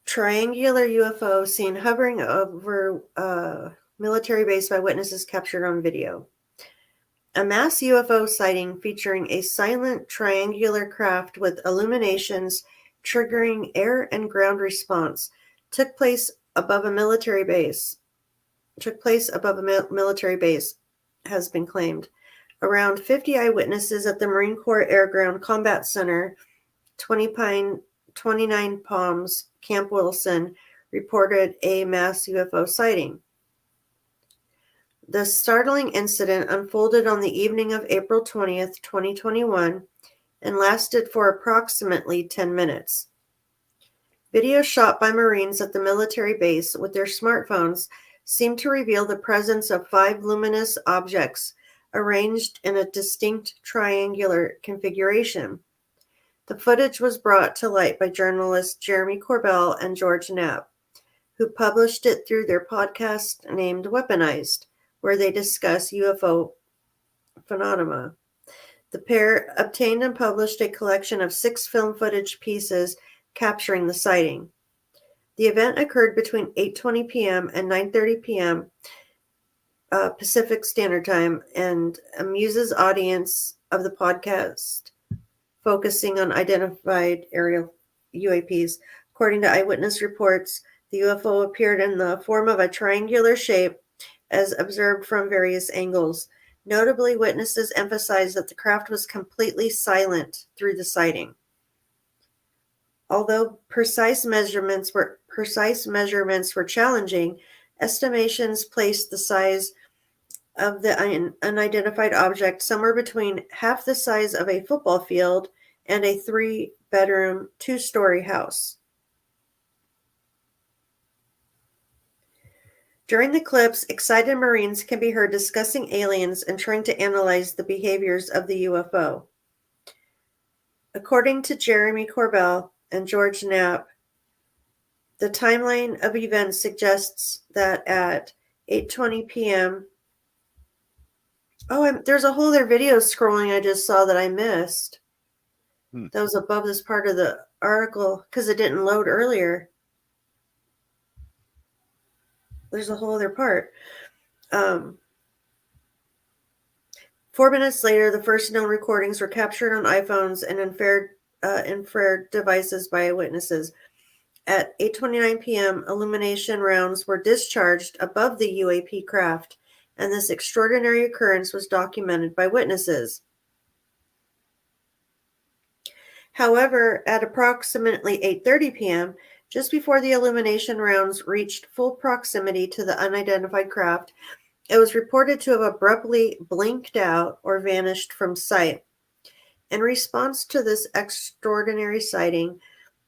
Triangular UFO seen hovering over a military base by witnesses captured on video. A mass UFO sighting featuring a silent triangular craft with illuminations triggering air and ground response took place above a military base. Has been claimed. Around 50 eyewitnesses at the Marine Corps Air Ground Combat Center, 29 Palms, Camp Wilson, reported a mass UFO sighting. The startling incident unfolded on the evening of April 20th, 2021, and lasted for approximately 10 minutes. Video shot by Marines at the military base with their smartphones seemed to reveal the presence of 5 luminous objects arranged in a distinct triangular configuration. The footage was brought to light by journalists Jeremy Corbell and George Knapp, who published it through their podcast named Weaponized, where they discuss UFO phenomena. The pair obtained and published a collection of 6 film footage pieces capturing the sighting. The event occurred between 8:20 p.m. and 9:30 p.m. Pacific Standard Time, and amuses audience of the podcast, focusing on identified aerial UAPs. According to eyewitness reports, the UFO appeared in the form of a triangular shape as observed from various angles. Notably, witnesses emphasized that the craft was completely silent through the sighting. Although precise measurements were challenging, Estimations placed the size of the unidentified object somewhere between half the size of a football field and a 3-bedroom, 2-story house. During the clips, excited Marines can be heard discussing aliens and trying to analyze the behaviors of the UFO. According to Jeremy Corbell and George Knapp, the timeline of events suggests that at 8:20 p.m. There's a whole other video scrolling I just saw that I missed. That was above this part of the article because it didn't load earlier. There's a whole other part. 4 minutes later, the first known recordings were captured on iPhones and infrared devices by eyewitnesses. At 8:29 p.m., illumination rounds were discharged above the UAP craft, and this extraordinary occurrence was documented by witnesses. However, at approximately 8:30 p.m., just before the illumination rounds reached full proximity to the unidentified craft, it was reported to have abruptly blinked out or vanished from sight. In response to this extraordinary sighting,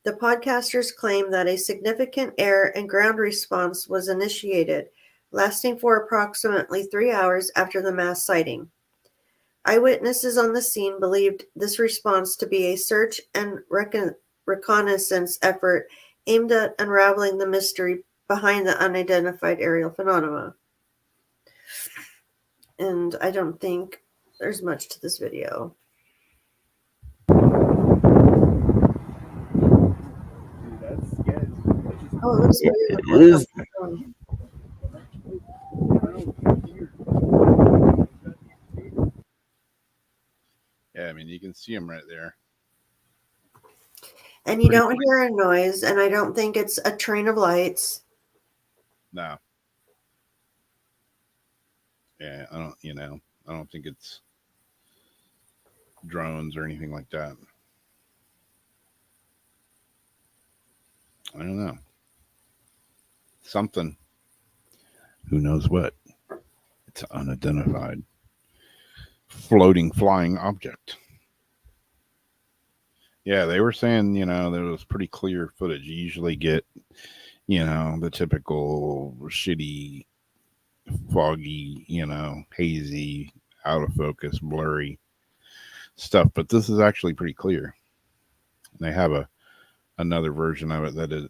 the podcasters claim that a significant air and ground response was initiated, lasting for approximately 3 hours after the mass sighting. Eyewitnesses on the scene believed this response to be a search and reconnaissance effort aimed at unraveling the mystery behind the unidentified aerial phenomena. And I don't think there's much to this video. Oh, it looks weird.
Yeah, I mean, you can see them right there.
And you don't hear a noise, and I don't think it's a train of lights.
No. Yeah, I don't think it's drones or anything like that. I don't know. Something. Who knows what? It's an unidentified floating flying object. Yeah, they were saying, there was pretty clear footage. You usually get, the typical shitty, foggy, hazy, out of focus, blurry stuff. But this is actually pretty clear. And they have another version of it that is,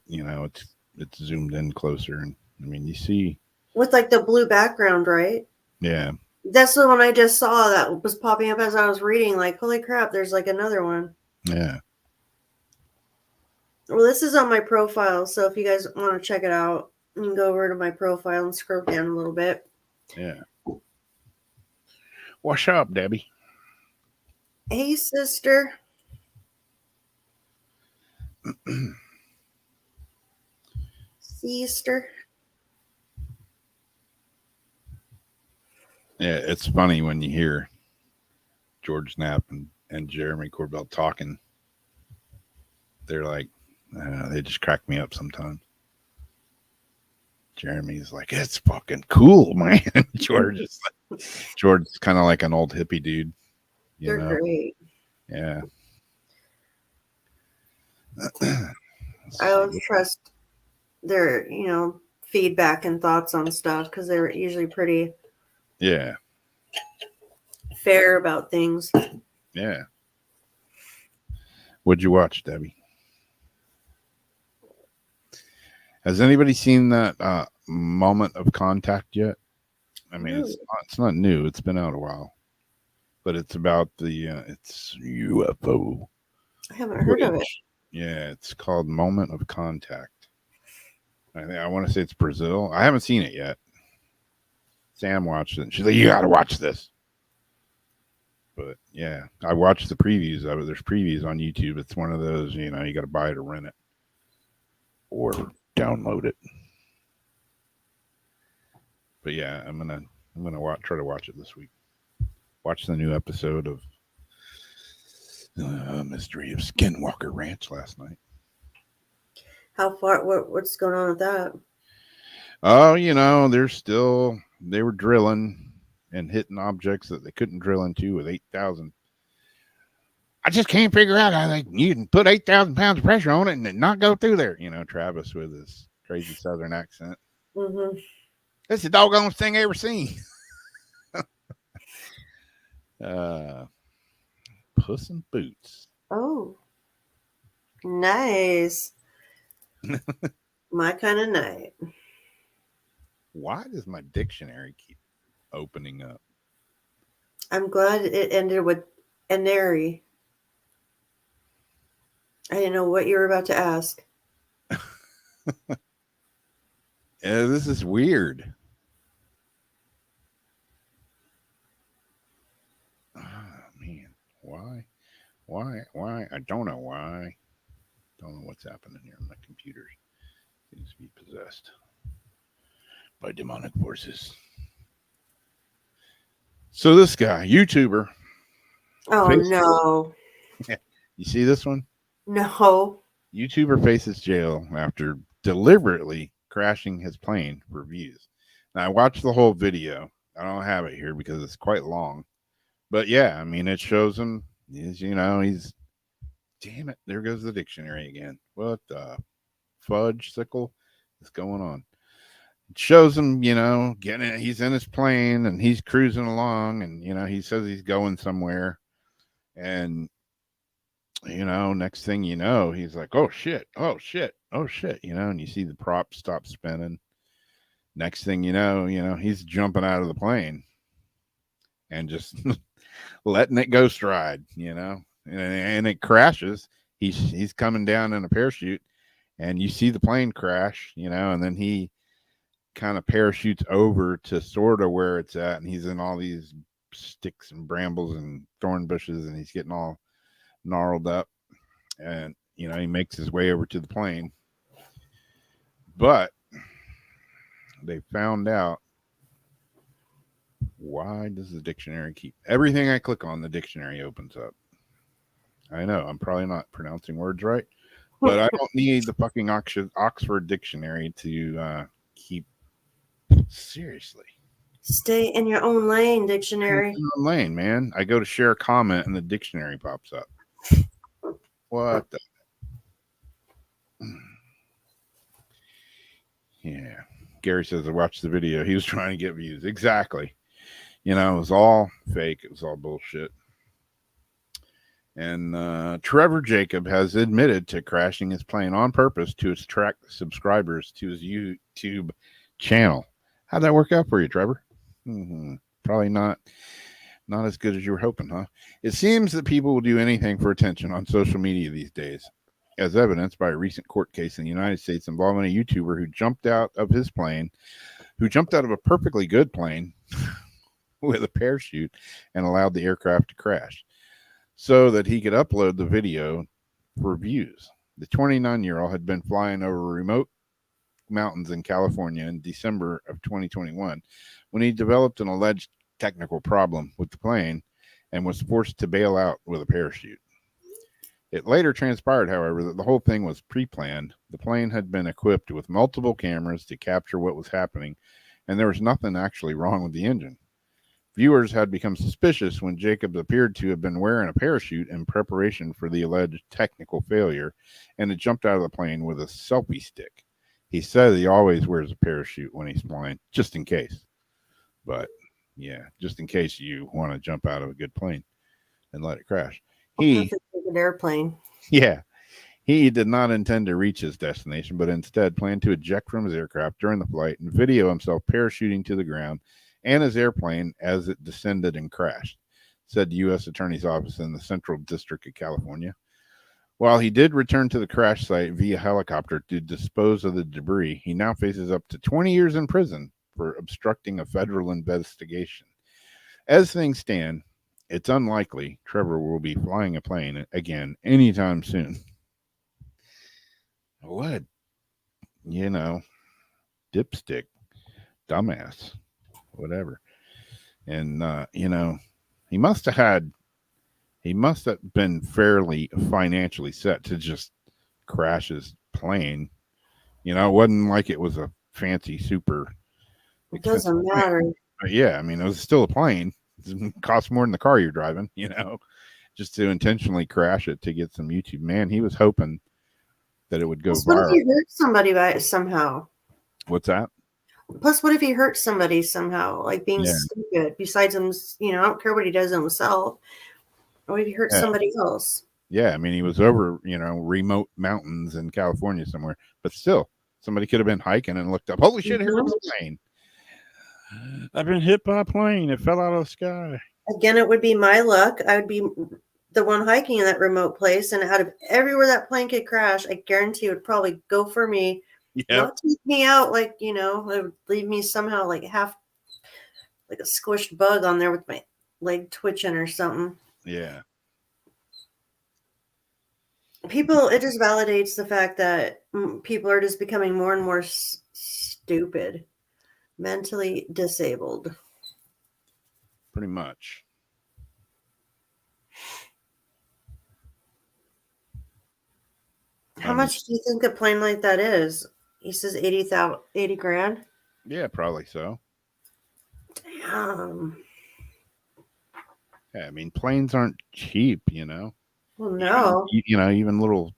it's zoomed in closer. And I mean, you see.
With like the blue background, right?
Yeah.
That's the one I just saw that was popping up as I was reading. Like, holy crap, there's like another one.
Yeah.
Well, this is on my profile, so if you guys want to check it out, you can go over to my profile and scroll down a little bit.
Yeah. What's up, Debbie?
Hey, sister. Sister.
Yeah, it's funny when you hear George Knapp and Jeremy Corbell talking. They're like, they just crack me up sometimes. Jeremy's like, it's fucking cool, man. George's kind of like an old hippie dude.
They're great.
Yeah.
I always trust their, feedback and thoughts on stuff because they're usually pretty fair about things.
Yeah. What'd you watch, Debbie? Has anybody seen that Moment of Contact yet? I mean, it's not new. It's been out a while, but it's about it's UFO.
I haven't heard of it.
Yeah, it's called Moment of Contact. I want to say it's Brazil. I haven't seen it yet. Sam watched it. And she's like, "You got to watch this." But yeah, I watched the previews of it. There's previews on YouTube. It's one of those, you got to buy it or rent it or download it. But yeah, I'm gonna try to watch it this week. Watch the new episode of Mystery of Skinwalker Ranch last night.
How far? What's going on with that?
Oh, they were drilling and hitting objects that they couldn't drill into with 8,000. I just can't figure out how you can put 8,000 pounds of pressure on it and it not go through there. Travis with his crazy Southern accent.
Mm-hmm.
That's the doggone thing I ever seen. Puss in Boots.
Oh, nice. My kind of night.
Why does my dictionary keep opening up?
I'm glad it ended with Aneri. I didn't know what you were about to ask.
This is weird. Oh, man. Why? I don't know why. Don't know what's happening here. My computer seems to be possessed by demonic forces. So this guy, YouTuber.
Oh, no.
You see this one?
No.
YouTuber faces jail after deliberately crashing his plane for views. Now, I watched the whole video. I don't have it here because it's quite long. But yeah, I mean, it shows him. He's. Damn it! There goes the dictionary again. What the fudge sickle is going on? It shows him, getting it. He's in his plane and he's cruising along, and he says he's going somewhere, and next thing you know, he's like, oh shit, oh shit, oh shit, and you see the prop stop spinning. Next thing you know, he's jumping out of the plane and just letting it go stride, and it crashes. He's coming down in a parachute, and you see the plane crash, and then he kind of parachutes over to sort of where it's at, and he's in all these sticks and brambles and thorn bushes, and he's getting all gnarled up, and he makes his way over to the plane. But they found out, why does the dictionary keep everything I click on, the dictionary opens up? I know I'm probably not pronouncing words right, but I don't need the fucking Oxford dictionary to keep. Seriously,
stay in your own lane, dictionary.
In your own lane, man. I go to share a comment and the dictionary pops up. What the? Yeah. Gary says I watched the video. He was trying to get views. Exactly. It was all fake. It was all bullshit. And Trevor Jacob has admitted to crashing his plane on purpose to attract subscribers to his YouTube channel. How'd that work out for you, Trevor? Probably not as good as you were hoping, huh? It seems that people will do anything for attention on social media these days, as evidenced by a recent court case in the United States involving a YouTuber who jumped out of a perfectly good plane with a parachute and allowed the aircraft to crash so that he could upload the video for views. The 29-year-old had been flying over remote mountains in California in December of 2021 when he developed an alleged technical problem with the plane and was forced to bail out with a parachute. It later transpired, however, that the whole thing was pre-planned. The plane had been equipped with multiple cameras to capture what was happening, and there was nothing actually wrong with the engine. Viewers had become suspicious when Jacobs appeared to have been wearing a parachute in preparation for the alleged technical failure and had jumped out of the plane with a selfie stick. He said he always wears a parachute when he's flying, just in case. But, yeah, just in case you want to jump out of a good plane and let it crash.
An airplane.
Yeah. He did not intend to reach his destination, but instead planned to eject from his aircraft during the flight and video himself parachuting to the ground and his airplane as it descended and crashed, said the U.S. Attorney's Office in the Central District of California. While he did return to the crash site via helicopter to dispose of the debris, he now faces up to 20 years in prison for obstructing a federal investigation. As things stand, it's unlikely Trevor will be flying a plane again anytime soon. What? Dipstick, dumbass, whatever. And, he must have been fairly financially set to just crash his plane. It wasn't like it was a fancy super
It
expensive
doesn't
plane.
matter.
But yeah, I mean, it was still a plane. It costs more than the car you're driving, just to intentionally crash it to get some YouTube. Man, he was hoping that it would go
Plus, what if
viral.
he hurt somebody by it somehow?
What's that?
Plus, what if he hurt somebody somehow, like being
Yeah.
stupid? Besides him, I don't care what he does himself. What if he hurt
Yeah.
somebody else?
Yeah, I mean, he was over, remote mountains in California somewhere, but still, somebody could have been hiking and looked up. Holy shit! Here comes a plane. I've been hit by a plane. It fell out of the sky.
Again, it would be my luck. I would be the one hiking in that remote place, and out of everywhere that plane could crash, I guarantee it would probably go for me.
Yep.
Not take me out, like, it would leave me somehow like half like a squished bug on there with my leg twitching or something.
Yeah.
It just validates the fact that people are just becoming more and more stupid, mentally disabled.
Pretty much.
How much do you think a plane like that is? He says 80 grand.
Yeah, probably so.
Damn.
Yeah, I mean, planes aren't cheap,
Well, no.
Even little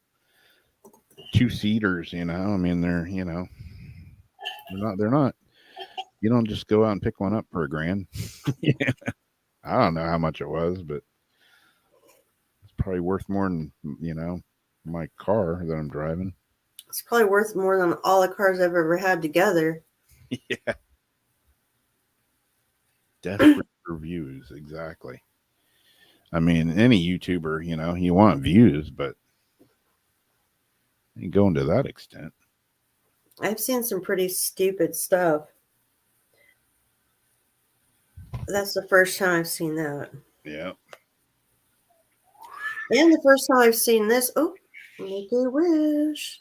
2-seaters, I mean, they're not. You don't just go out and pick one up for $1,000. Yeah. I don't know how much it was, but it's probably worth more than my car that I'm driving.
It's probably worth more than all the cars I've ever had together.
Yeah. Desperate for views, exactly. I mean, any YouTuber, you want views, but you go into that extent.
I've seen some pretty stupid stuff. That's the first time I've seen that.
Yeah.
And the first time I've seen this, make a wish.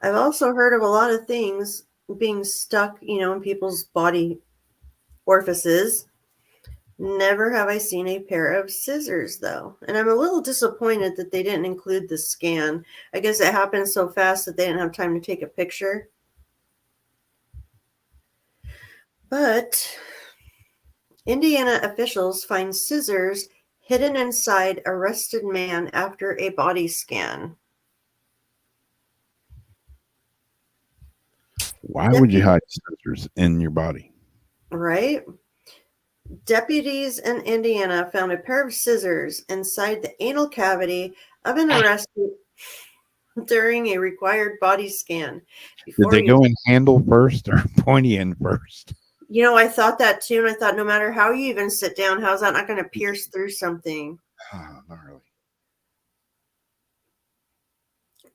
I've also heard of a lot of things being stuck, in people's body orifices. Never have I seen a pair of scissors, though. And I'm a little disappointed that they didn't include the scan. I guess it happened so fast that they didn't have time to take a picture. But Indiana officials find scissors hidden inside arrested man after a body scan.
Why would you hide scissors in your body?
Right? Deputies in Indiana found a pair of scissors inside the anal cavity of an arrestee during a required body scan.
Did they go in handle first or pointy end first?
I thought that too, and I thought no matter how you even sit down, how's that not going to pierce through something?
Not really.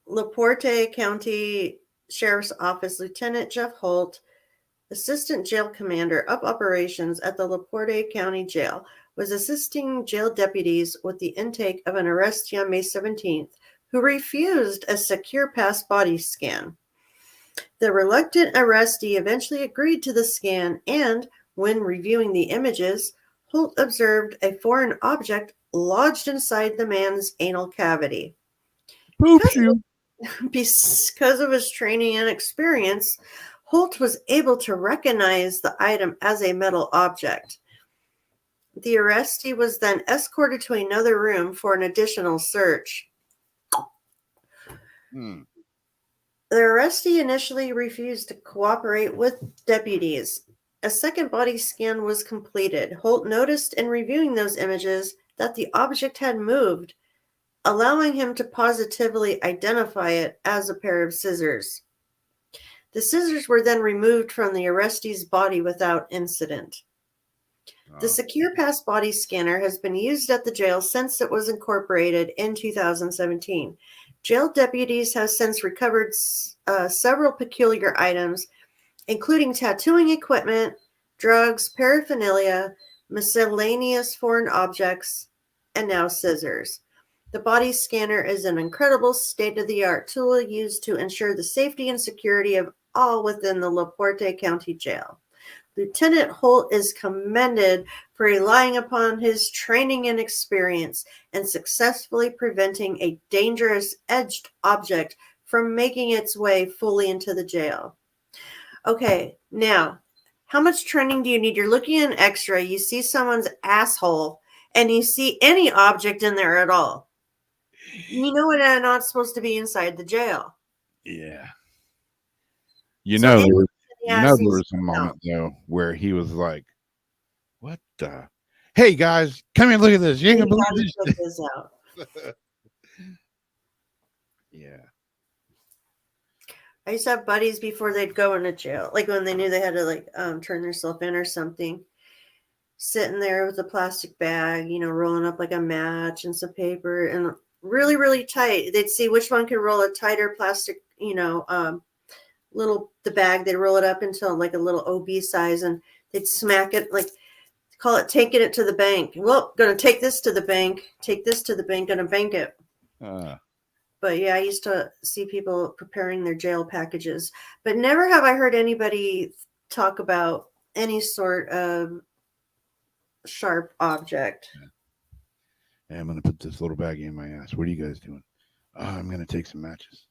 LaPorte County Sheriff's Office Lieutenant Jeff Holt, Assistant Jail Commander of Operations at the LaPorte County Jail, was assisting jail deputies with the intake of an arrestee on May 17th who refused a secure pass body scan. The reluctant arrestee eventually agreed to the scan, and when reviewing the images, Holt observed a foreign object lodged inside the man's anal cavity. Because of his training and experience, Holt was able to recognize the item as a metal object. The arrestee was then escorted to another room for an additional search. The arrestee initially refused to cooperate with deputies. A second body scan was completed. Holt noticed in reviewing those images that the object had moved, allowing him to positively identify it as a pair of scissors. The scissors were then removed from the arrestee's body without incident. The Secure Pass body scanner has been used at the jail since it was incorporated in 2017. Jail deputies have since recovered several peculiar items, including tattooing equipment, drugs, paraphernalia, miscellaneous foreign objects, and now scissors. The body scanner is an incredible state-of-the-art tool used to ensure the safety and security of all within the LaPorte County Jail. Lieutenant Holt is commended for relying upon his training and experience and successfully preventing a dangerous edged object from making its way fully into the jail. Okay, now, how much training do you need? You're looking at an X-ray, you see someone's asshole, and you see any object in there at all. You know it's not supposed to be inside the jail.
Yeah. You
So
know,
anything
there was a moment though where he was like, "What the? Hey guys, come here, and look at this. You ain't gonna believe
check this out."
this." Yeah.
I used to have buddies before they'd go into jail, like when they knew they had to turn themselves in or something, sitting there with a plastic bag, rolling up like a match and some paper and really, really tight. They'd see which one could roll a tighter plastic, the bag. They'd roll it up until like a little OB size and they'd smack it, like call it taking it to the bank. Well, going to take this to the bank, going to bank it. But yeah, I used to see people preparing their jail packages, but never have I heard anybody talk about any sort of sharp object.
Hey, I'm going to put this little baggie in my ass. What are you guys doing? Oh, I'm going to take some matches.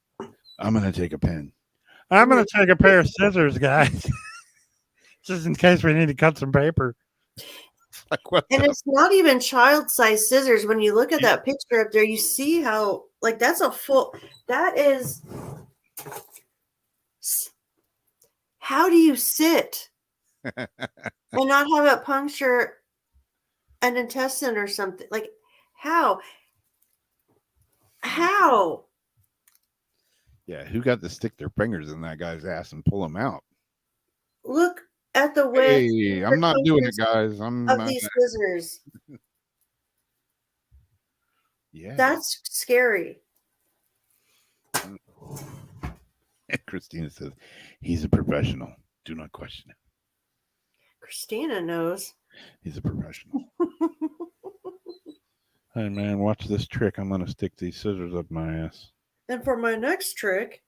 I'm going to take a pen.
I'm going to take a pair of scissors, guys, just in case we need to cut some paper.
It's not even child-sized scissors. When you look at that picture up there, you see how, how do you sit and not have it puncture an intestine or something? Like, how?
Yeah, who got to stick their fingers in that guy's ass and pull him out?
Look at the width.
Hey, I'm not doing it, guys.
These scissors.
Yeah,
that's scary.
Christina says he's a professional. Do not question him.
Christina knows.
He's a professional. Hey man, watch this trick. I'm gonna stick these scissors up my ass.
And for my next trick.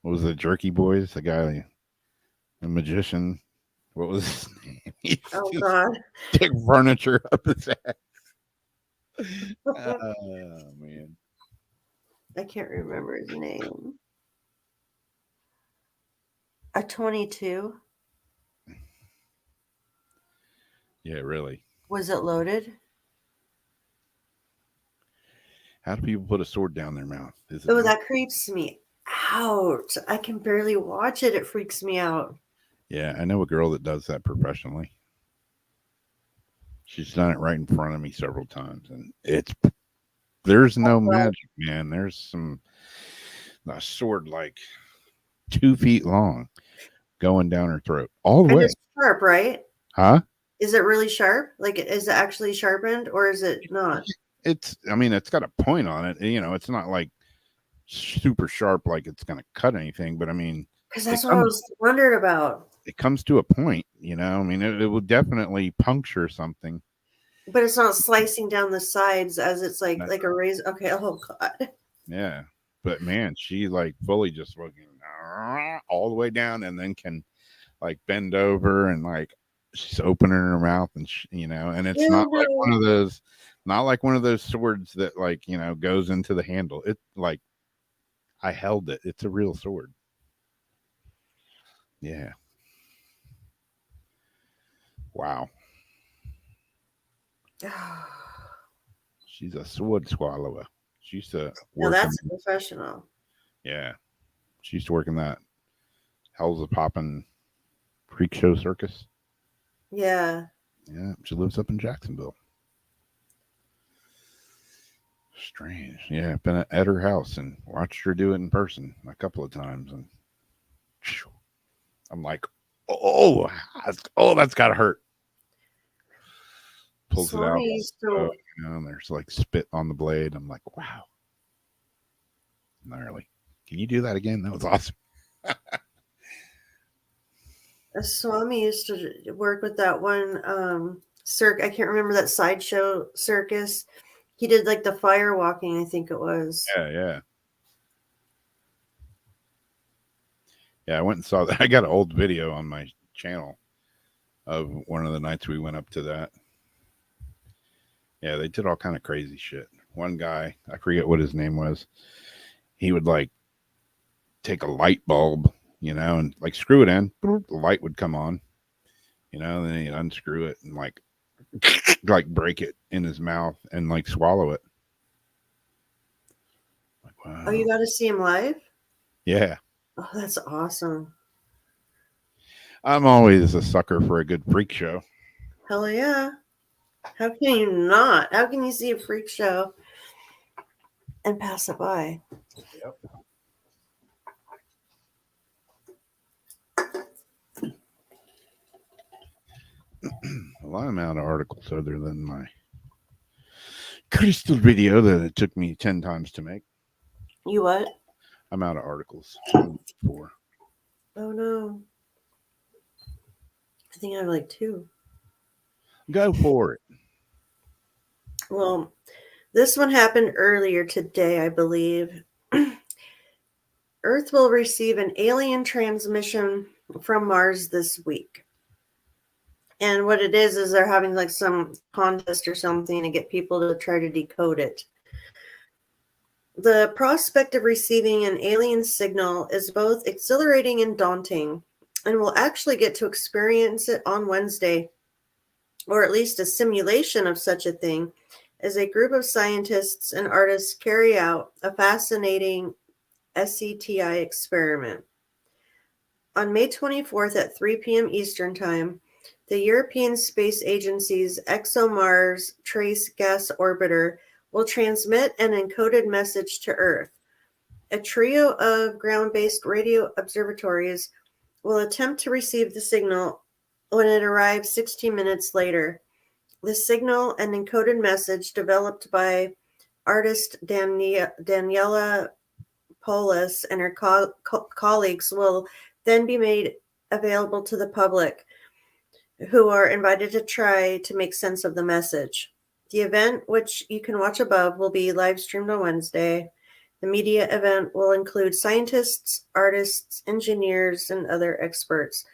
What was the Jerky Boys? The guy, the magician. What was his name?
Oh God!
Take furniture up his ass. Oh man,
I can't remember his name. A 22.
Yeah, really.
Was it loaded?
How do people put a sword down their mouth?
That creeps me out. I can barely watch it. It freaks me out.
Yeah, I know a girl that does that professionally. She's done it right in front of me several times, and there's no magic, man. There's a sword like 2 feet long going down her throat all the way.
It's sharp, right?
Huh?
Is it really sharp? Like, is it actually sharpened or is it not?
It's got a point on it. It's not like super sharp, like it's going to cut anything, but
because that's what I was wondering about.
It comes to a point, it will definitely puncture something.
But it's not slicing down the sides as it's like a razor. Okay. Oh God.
Yeah. But man, she fully just looking all the way down and then can bend over and she's opening her mouth and and it's not like one of those swords that goes into the handle. It I held it. It's a real sword. Yeah. Wow. She's a sword swallower. She used to work.
Now that's professional.
Yeah. She used to work in that Hell's a Poppin' Freak Show Circus.
Yeah.
Yeah. She lives up in Jacksonville. Strange. Yeah. I've been at her house and watched her do it in person a couple of times. And I'm like, oh, that's gotta hurt. Pulls it out. And there's spit on the blade. I'm like, wow. Gnarly. Can you do that again? That was awesome.
Swami used to work with that one I can't remember that sideshow circus. He did the fire walking, I think it was.
Yeah. Yeah, I went and saw that. I got an old video on my channel of one of the nights we went up to that. Yeah, they did all kind of crazy shit. one guy, I forget what his name was, he would like take a light bulb, and like screw it in, the light would come on, then he'd unscrew it and like like break it in his mouth and like swallow it. Like, wow.
Oh, you got to see him live?
Yeah.
Oh, that's awesome.
I'm always a sucker for a good freak show.
Hell yeah. How can you not? How can you see a freak show and pass it by?
Yep. Well, I'm out of articles other than my crystal video that it took me 10 times to make.
You what?
I'm out of articles. 4.
Oh no. I think I have like 2.
Go for it.
Well, this one happened earlier today, I believe. Earth will receive an alien transmission from Mars this week. And what it is they're having like some contest or something to get people to try to decode it. The prospect of receiving an alien signal is both exhilarating and daunting, and we'll actually get to experience it on Wednesday, or at least a simulation of such a thing, as a group of scientists and artists carry out a fascinating SETI experiment. On May 24th at 3 p.m. Eastern Time, the European Space Agency's ExoMars Trace Gas Orbiter will transmit an encoded message to Earth. A trio of ground-based radio observatories will attempt to receive the signal when it arrives 60 minutes later. The signal, an encoded message developed by artist Daniela Polis and her colleagues, will then be made available to the public, who are invited to try to make sense of the message. The event, which you can watch above, will be live streamed on Wednesday. The media event will include scientists, artists, engineers, and other experts.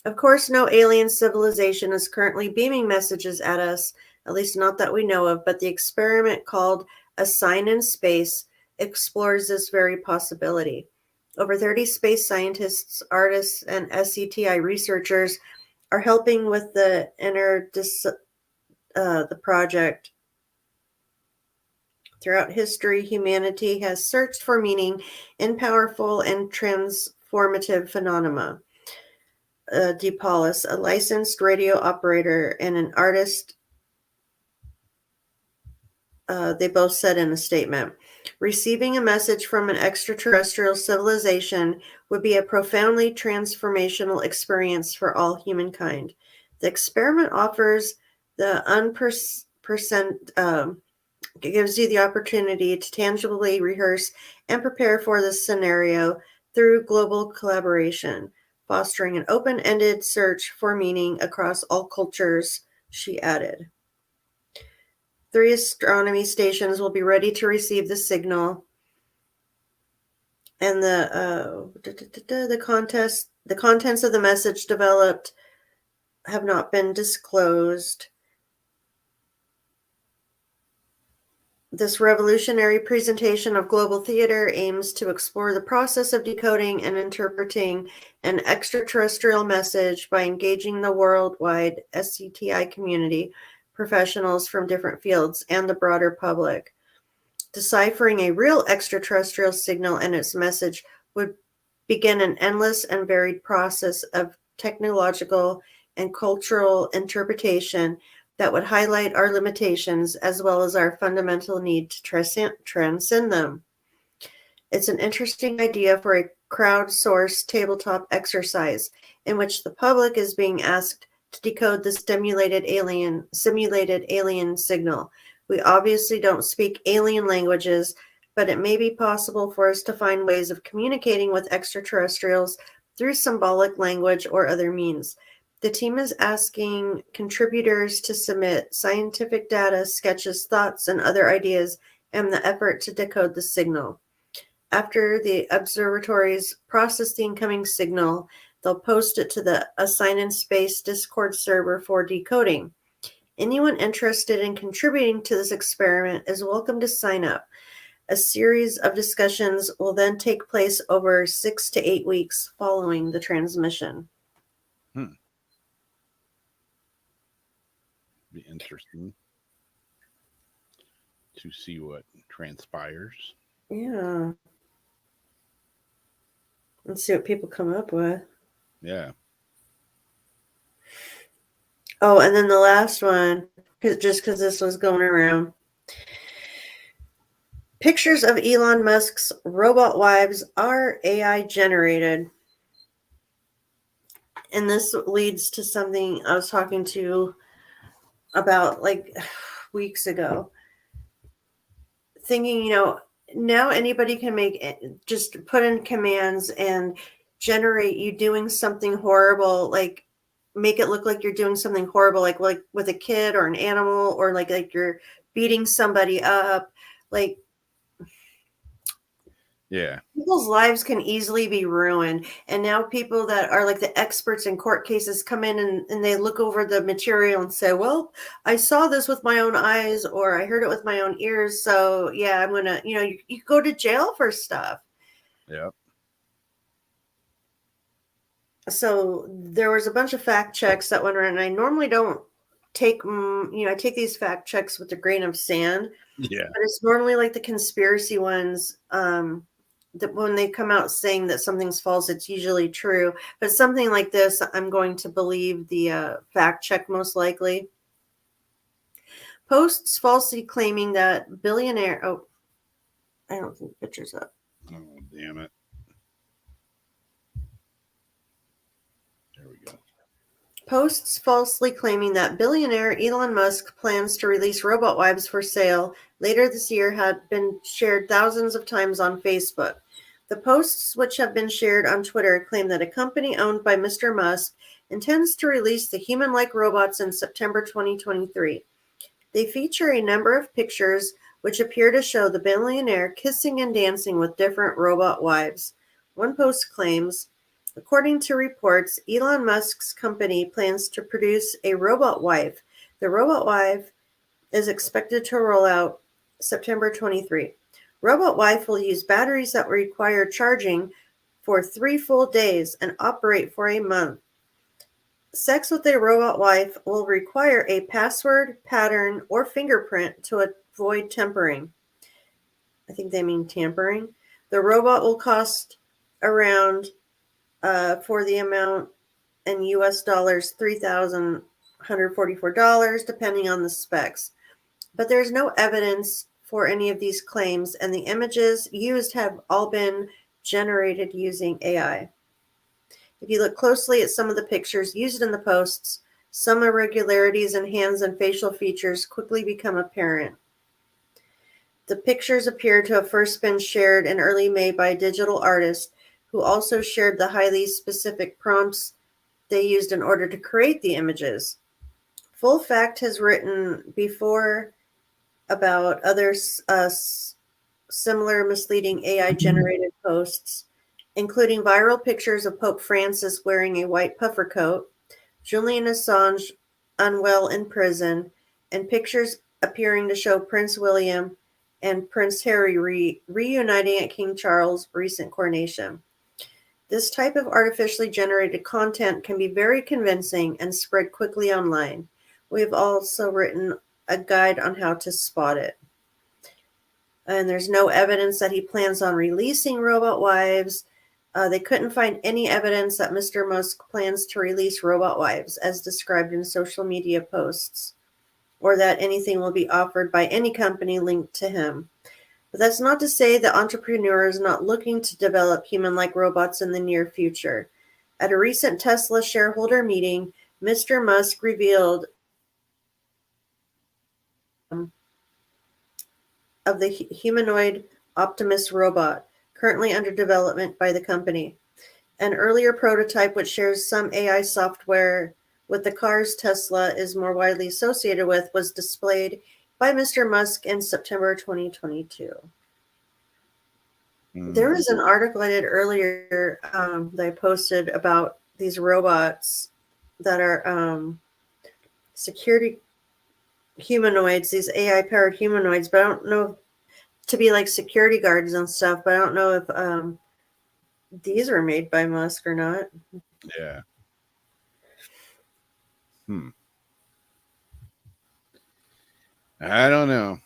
Of course, no alien civilization is currently beaming messages at us, at least not that we know of, but the experiment called A Sign in Space explores this very possibility. Over 30 space scientists, artists, and SETI researchers are helping with the project. Throughout history, humanity has searched for meaning in powerful and transformative phenomena. DePaulis, a licensed radio operator and an artist, they both said in a statement, receiving a message from an extraterrestrial civilization would be a profoundly transformational experience for all humankind. The experiment offers the gives you the opportunity to tangibly rehearse and prepare for this scenario through global collaboration, fostering an open-ended search for meaning across all cultures, she added. 3 astronomy stations will be ready to receive the signal, and the contents of the message developed have not been disclosed. This revolutionary presentation of global theater aims to explore the process of decoding and interpreting an extraterrestrial message by engaging the worldwide SETI community, professionals from different fields, and the broader public. Deciphering a real extraterrestrial signal and its message would begin an endless and varied process of technological and cultural interpretation that would highlight our limitations as well as our fundamental need to transcend them. It's an interesting idea for a crowdsourced tabletop exercise in which the public is being asked to decode the simulated alien signal. We obviously don't speak alien languages, but it may be possible for us to find ways of communicating with extraterrestrials through symbolic language or other means. The team is asking contributors to submit scientific data, sketches, thoughts, and other ideas in the effort to decode the signal. After the observatories process the incoming signal, they'll post it to the A Sign in Space Discord server for decoding. Anyone interested in contributing to this experiment is welcome to sign up. A series of discussions will then take place over 6 to 8 weeks following the transmission.
Be interesting to see what transpires.
Yeah. Let's see what people come up with.
Yeah.
Oh, and then the last one, just because this was going around. Pictures of Elon Musk's robot wives are AI generated. And this leads to something I was talking to about like weeks ago. Thinking, now anybody can just put in commands and generate you doing something horrible, like make it look like you're doing something horrible, like with a kid or an animal, or like you're beating somebody up. Like,
Yeah.
people's lives can easily be ruined. And now people that are like the experts in court cases come in and they look over the material and say, well, I saw this with my own eyes, or I heard it with my own ears. So yeah, I'm going to, you go to jail for stuff.
Yeah.
So there was a bunch of fact checks that went around, and I normally don't take, I take these fact checks with a grain of sand.
Yeah.
But it's normally like the conspiracy ones, that when they come out saying that something's false, it's usually true. But something like this, I'm going to believe the fact check most likely. Posts falsely claiming that billionaire. Oh, I don't think the picture's up.
Oh, damn it. There we go.
Posts falsely claiming that billionaire Elon Musk plans to release robot wives for sale later this year had been shared thousands of times on Facebook. The posts, which have been shared on Twitter, claim that a company owned by Mr. Musk intends to release the human-like robots in September 2023. They feature a number of pictures which appear to show the billionaire kissing and dancing with different robot wives. One post claims, according to reports, Elon Musk's company plans to produce a robot wife. The robot wife is expected to roll out September 23. Robot wife will use batteries that require charging for 3 full days and operate for a month. Sex with a robot wife will require a password, pattern, or fingerprint to avoid tampering. I think they mean tampering. The robot will cost around, for the amount in US dollars, $3,144, depending on the specs. But there's no evidence for any of these claims, and the images used have all been generated using AI. If you look closely at some of the pictures used in the posts, some irregularities in hands and facial features quickly become apparent. The pictures appear to have first been shared in early May by a digital artist who also shared the highly specific prompts they used in order to create the images. Full Fact has written before about other similar misleading AI-generated posts, including viral pictures of Pope Francis wearing a white puffer coat, Julian Assange unwell in prison, and pictures appearing to show Prince William and Prince Harry reuniting at King Charles' recent coronation. This type of artificially generated content can be very convincing and spread quickly online. We have also written a guide on how to spot it. And there's no evidence that he plans on releasing robot wives. They couldn't find any evidence that Mr. Musk plans to release robot wives, as described in social media posts, or that anything will be offered by any company linked to him. But that's not to say the entrepreneur is not looking to develop human-like robots in the near future. At a recent Tesla shareholder meeting, Mr. Musk revealed of the humanoid Optimus robot, currently under development by the company. An earlier prototype, which shares some AI software with the cars Tesla is more widely associated with, was displayed by Mr. Musk in September 2022. There was an article I did earlier that I posted about these robots that are security humanoids, these AI powered humanoids, but I don't know to be like security guards and stuff. But I don't know if these were made by Musk or not.
Yeah. I don't know.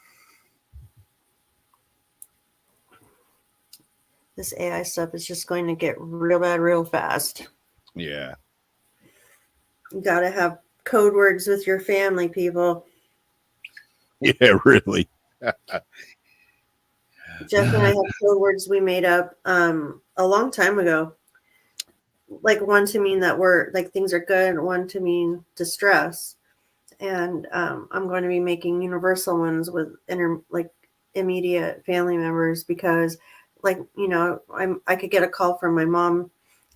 This AI stuff is just going to get real bad real fast.
Yeah.
You got to have code words with your family, people.
Yeah, really.
Jeff and I have code words we made up a long time ago. Like one to mean that we're like things are good, one to mean distress. And I'm going to be making universal ones with immediate family members because, like, you know, I could get a call from my mom,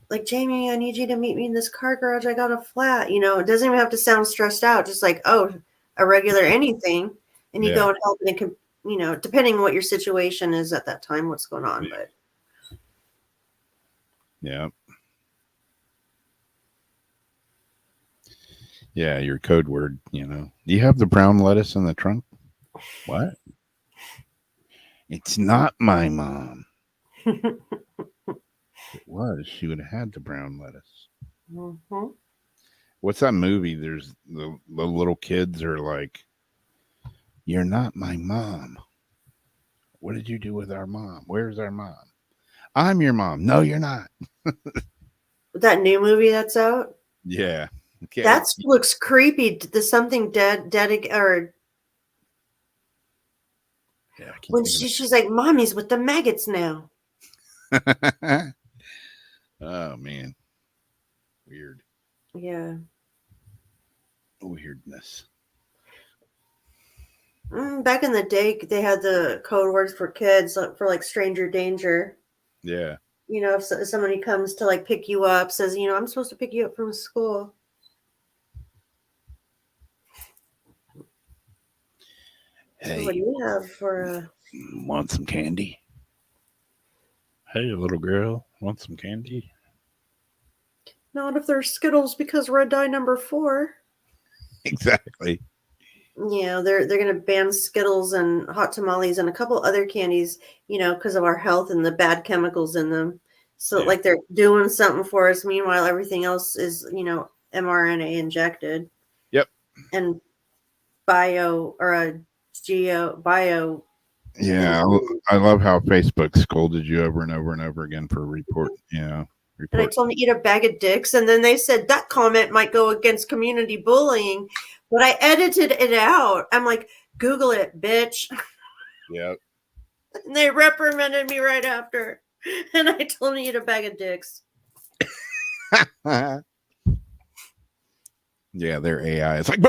like, Jamie, I need you to meet me in this car garage. I got a flat. You know, it doesn't even have to sound stressed out. Just like, oh, a regular anything, and you
Yeah.
go and help, and it can, you know, depending on what your situation is at that time, what's going on.
Yeah.
But
Yeah. Yeah, your code word, you know. Do you have the brown lettuce in the trunk? What? It's not my mom. If it was, she would have had the brown lettuce.
mm-hmm.
What's that movie? There's the little kids are like, "You're not my mom. What did you do with our mom? Where's our mom? I'm your mom. No, you're not."
That new movie that's out.
Yeah. Okay.
That looks creepy. There's something dead, or
Yeah, I can't
when
think
she's like, "Mommy's with the maggots now."
of it. Oh man. Weird.
Yeah.
Weirdness.
Back in the day, they had the code words for kids for like stranger danger.
Yeah.
You know, if somebody comes to like pick you up, says, you know, I'm supposed to pick you up from school.
Hey,
So what do you have for?
Want some candy? Hey, little girl, want some candy?
Not if they're Skittles because red dye number 4.
Exactly.
Yeah, they're gonna ban Skittles and hot tamales and a couple other candies, you know, because of our health and the bad chemicals in them. So
Yeah.
like they're doing something for us. Meanwhile, everything else is, you know, mRNA injected.
Yep.
And bio or a geo bio.
Yeah, I love how Facebook scolded you over and over and over again for report. Yeah,
And I
report.
told them to eat a bag of dicks, and then they said that comment might go against community bullying, but I edited it out. I'm like, Google it, bitch.
Yep.
And they reprimanded me right after. And I told them to eat a bag of dicks.
Yeah, their AI. It's like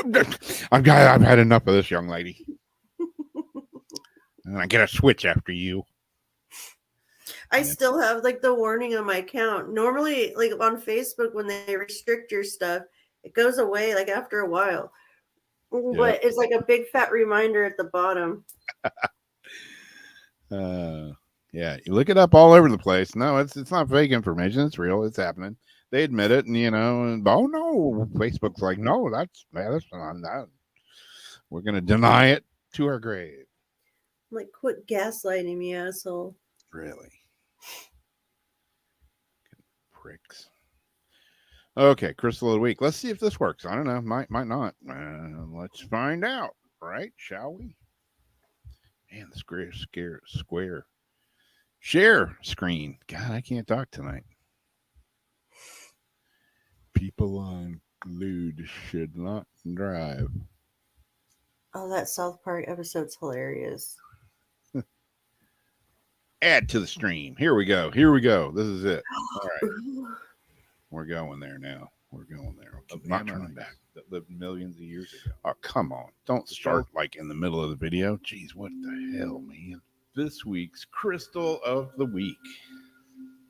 I've had enough of this young lady. And I get a switch after you.
I still have like the warning on my account. Normally, like on Facebook, when they restrict your stuff, it goes away like after a while. But it's like a big fat reminder at the bottom.
Yeah, you look it up all over the place. No, it's not fake information. It's real. It's happening. They admit it, and you know, and oh no, Facebook's like, no, that's not that. We're gonna deny it to our grave.
I'm like, quit gaslighting me, asshole.
Really, pricks. Okay, crystal of the week. Let's see if this works. I don't know. Might not. Let's find out. Right? Shall we? Man, the square share screen. God, I can't talk tonight. People on lewd should not drive.
Oh, that South Park episode's hilarious.
Add to the stream. Here we go. This is it. All right. We're going there now. We're going there. I'm not turning back. That lived millions of years ago. Oh, come on. Don't start like in the middle of the video. Jeez, what the hell, man? This week's crystal of the week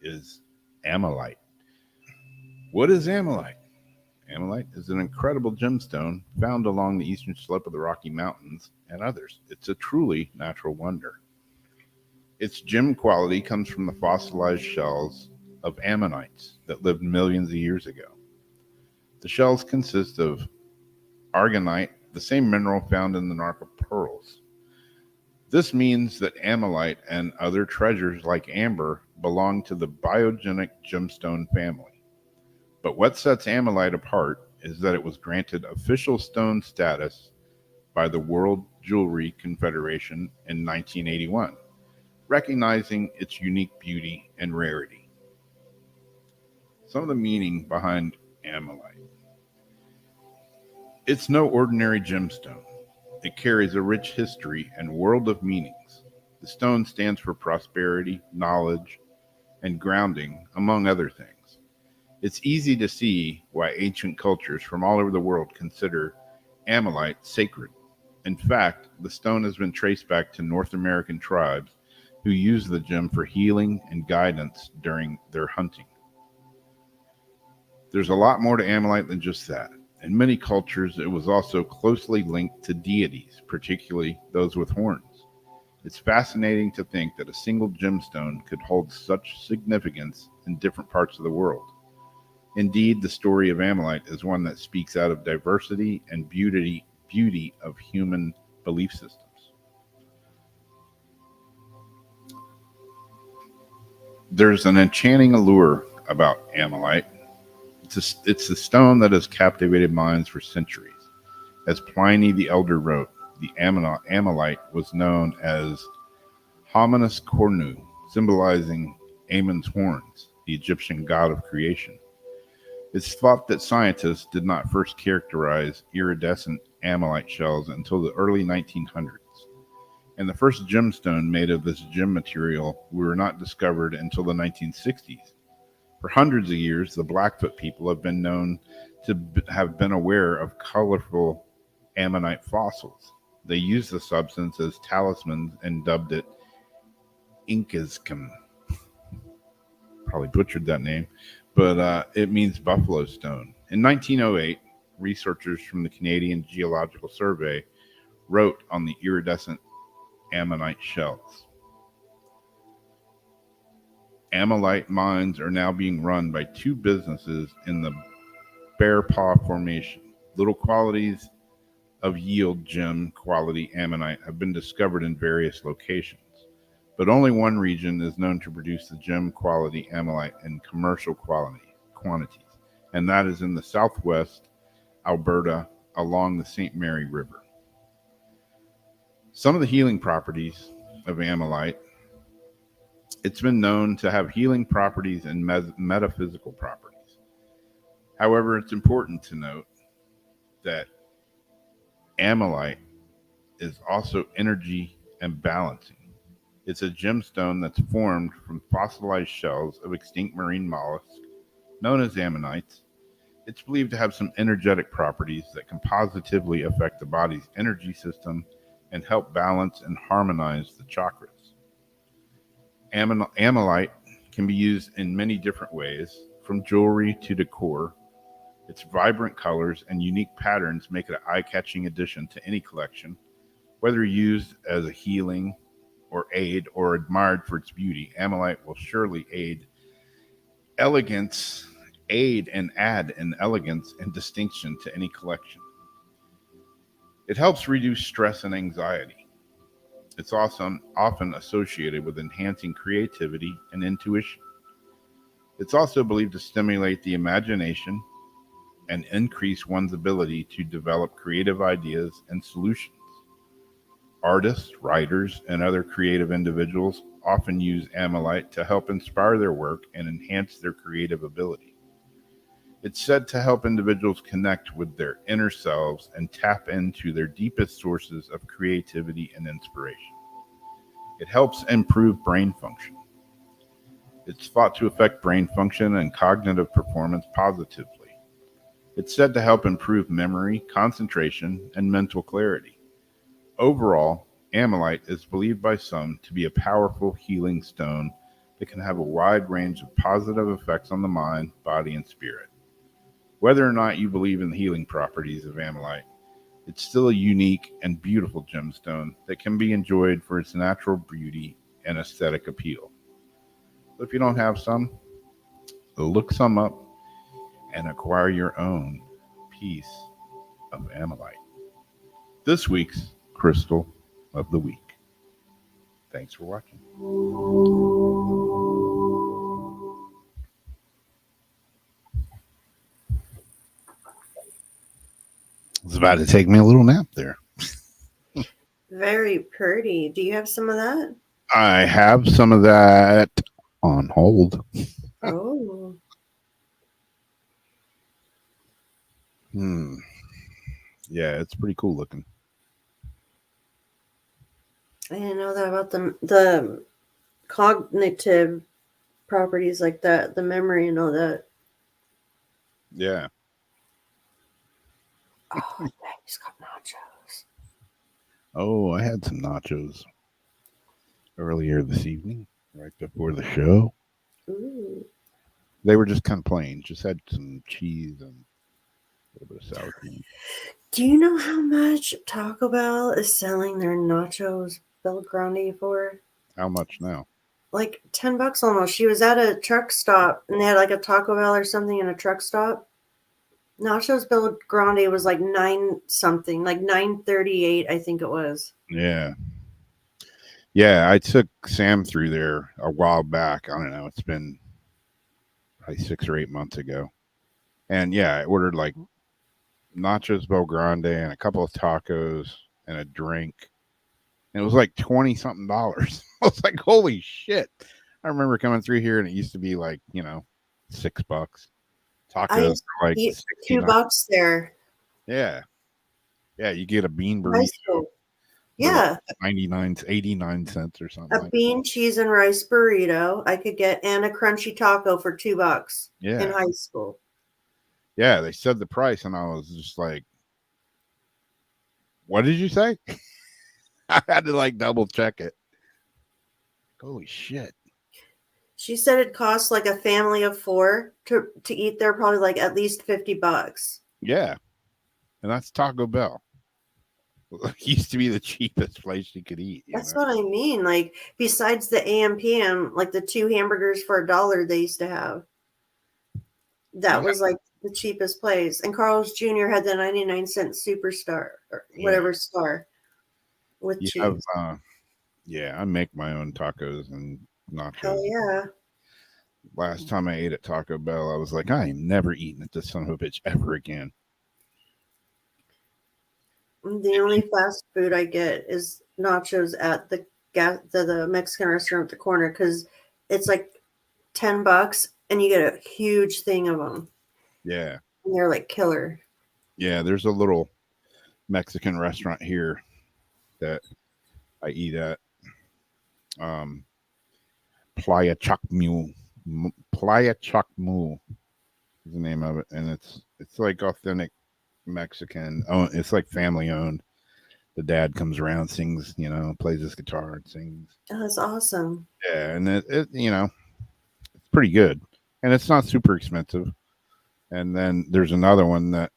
is amylite. What is amylite? Amylite is an incredible gemstone found along the eastern slope of the Rocky Mountains and others. It's a truly natural wonder. Its gem quality comes from the fossilized shells of ammonites that lived millions of years ago. The shells consist of aragonite the same mineral found in the nark of pearls. This means that ammonite and other treasures like amber belong to the biogenic gemstone family. But what sets ammonite apart is that it was granted official stone status by the World Jewelry Confederation in 1981, recognizing its unique beauty and rarity. Some of the meaning behind ammonite. It's no ordinary gemstone. It carries a rich history and world of meanings. The stone stands for prosperity, knowledge, and grounding, among other things. It's easy to see why ancient cultures from all over the world consider ammonite sacred. In fact, the stone has been traced back to North American tribes who used the gem for healing and guidance during their hunting. There's a lot more to ammonite than just that. In many cultures, it was also closely linked to deities, particularly those with horns. It's fascinating to think that a single gemstone could hold such significance in different parts of the world. Indeed, the story of ammonite is one that speaks out of diversity and beauty of human belief systems. There's an enchanting allure about ammonite. It's a stone that has captivated minds for centuries. As Pliny the Elder wrote, the ammonite was known as Hominis Cornu, symbolizing Ammon's horns, the Egyptian god of creation. It's thought that scientists did not first characterize iridescent ammonite shells until the early 1900s, and the first gemstone made of this gem material were not discovered until the 1960s. For hundreds of years, the Blackfoot people have been known to have been aware of colorful ammonite fossils. They used the substance as talismans and dubbed it Inkiskim. Probably butchered that name, but it means buffalo stone. In 1908, researchers from the Canadian Geological Survey wrote on the iridescent ammonite shells. Ammonite mines are now being run by two businesses in the Bear Paw Formation. Little qualities of yield gem quality ammonite have been discovered in various locations, but only one region is known to produce the gem quality ammonite in commercial quantities, and that is in the southwest Alberta along the St. Mary River. Some of the healing properties of ammonite. It's been known to have healing properties and metaphysical properties. However, it's important to note that ammonite is also energy and balancing. It's a gemstone that's formed from fossilized shells of extinct marine mollusks known as ammonites. It's believed to have some energetic properties that can positively affect the body's energy system and help balance and harmonize the chakras. Ammonite can be used in many different ways, from jewelry to decor. Its vibrant colors and unique patterns make it an eye-catching addition to any collection. Whether used as a healing or aid or admired for its beauty, ammonite will surely aid and add an elegance and distinction to any collection. It helps reduce stress and anxiety. It's also often associated with enhancing creativity and intuition. It's also believed to stimulate the imagination and increase one's ability to develop creative ideas and solutions. Artists, writers, and other creative individuals often use ammonite to help inspire their work and enhance their creative ability. It's said to help individuals connect with their inner selves and tap into their deepest sources of creativity and inspiration. It helps improve brain function. It's thought to affect brain function and cognitive performance positively. It's said to help improve memory, concentration, and mental clarity. Overall, ammonite is believed by some to be a powerful healing stone that can have a wide range of positive effects on the mind, body, and spirit. Whether or not you believe in the healing properties of ammonite, it's still a unique and beautiful gemstone that can be enjoyed for its natural beauty and aesthetic appeal. So if you don't have some, look some up and acquire your own piece of ammonite. this week's Crystal of the Week. Thanks for watching. It's about to take me a little nap there.
Very pretty. Do you have some of that?
I have some of that on hold.
Oh.
Yeah, it's pretty cool looking.
I didn't know that about the cognitive properties like that, the memory and all that.
Yeah.
Oh, yeah, he's got nachos.
Oh, I had some nachos earlier this evening, right before the show.
Ooh.
They were just kind of plain, just had some cheese and a little bit of sour cream.
Do you know how much Taco Bell is selling their nachos Bel Grande for?
How much now?
Like $10 almost. She was at a truck stop and they had like a Taco Bell or something in a truck stop. Nachos Bel Grande was like 9 something, like 9.38, I think it was.
Yeah. Yeah, I took Sam through there a while back. I don't know. It's been like 6 or 8 months ago. And yeah, I ordered like nachos Bel Grande and a couple of tacos and a drink. And it was like 20 something dollars. I was like, holy shit. I remember coming through here and it used to be like, $6.
I
Tacos
used
are like
to eat
$69.
$2 there.
Yeah. Yeah, you get a bean
High
burrito
school.
for
Yeah,
89 cents or something
a
like
bean, cheese, and rice burrito I could get, and a crunchy taco for $2
that.
in
Yeah.
high school.
Yeah, they said the price and I was just like, what did you say? I had to like double check it. Holy shit.
She said it costs like a family of 4 to eat there, probably like at least $50.
Yeah. And that's Taco Bell. It used to be the cheapest place you could eat.
That's what I mean. Like, besides the AM PM, like the 2 hamburgers for $1 they used to have. That was like the cheapest place. And Carl's Jr. had the 99-cent Superstar or whatever star with
You
cheese.
have, yeah, I make my own tacos and nachos.
Hell yeah.
Last time I ate at Taco Bell, I was like, I ain't never eating at this son of a bitch ever again.
The only fast food I get is nachos at the Mexican restaurant at the corner because it's like $10 and you get a huge thing of them.
Yeah.
And they're like killer.
Yeah, there's a little Mexican restaurant here that I eat at. Playa Chacmu. Playa Chacmu is the name of it. And it's like authentic Mexican. Oh, it's like family owned. The dad comes around, sings, plays his guitar and sings.
Oh, that's awesome.
Yeah, and it it's pretty good. And it's not super expensive. And then there's another one that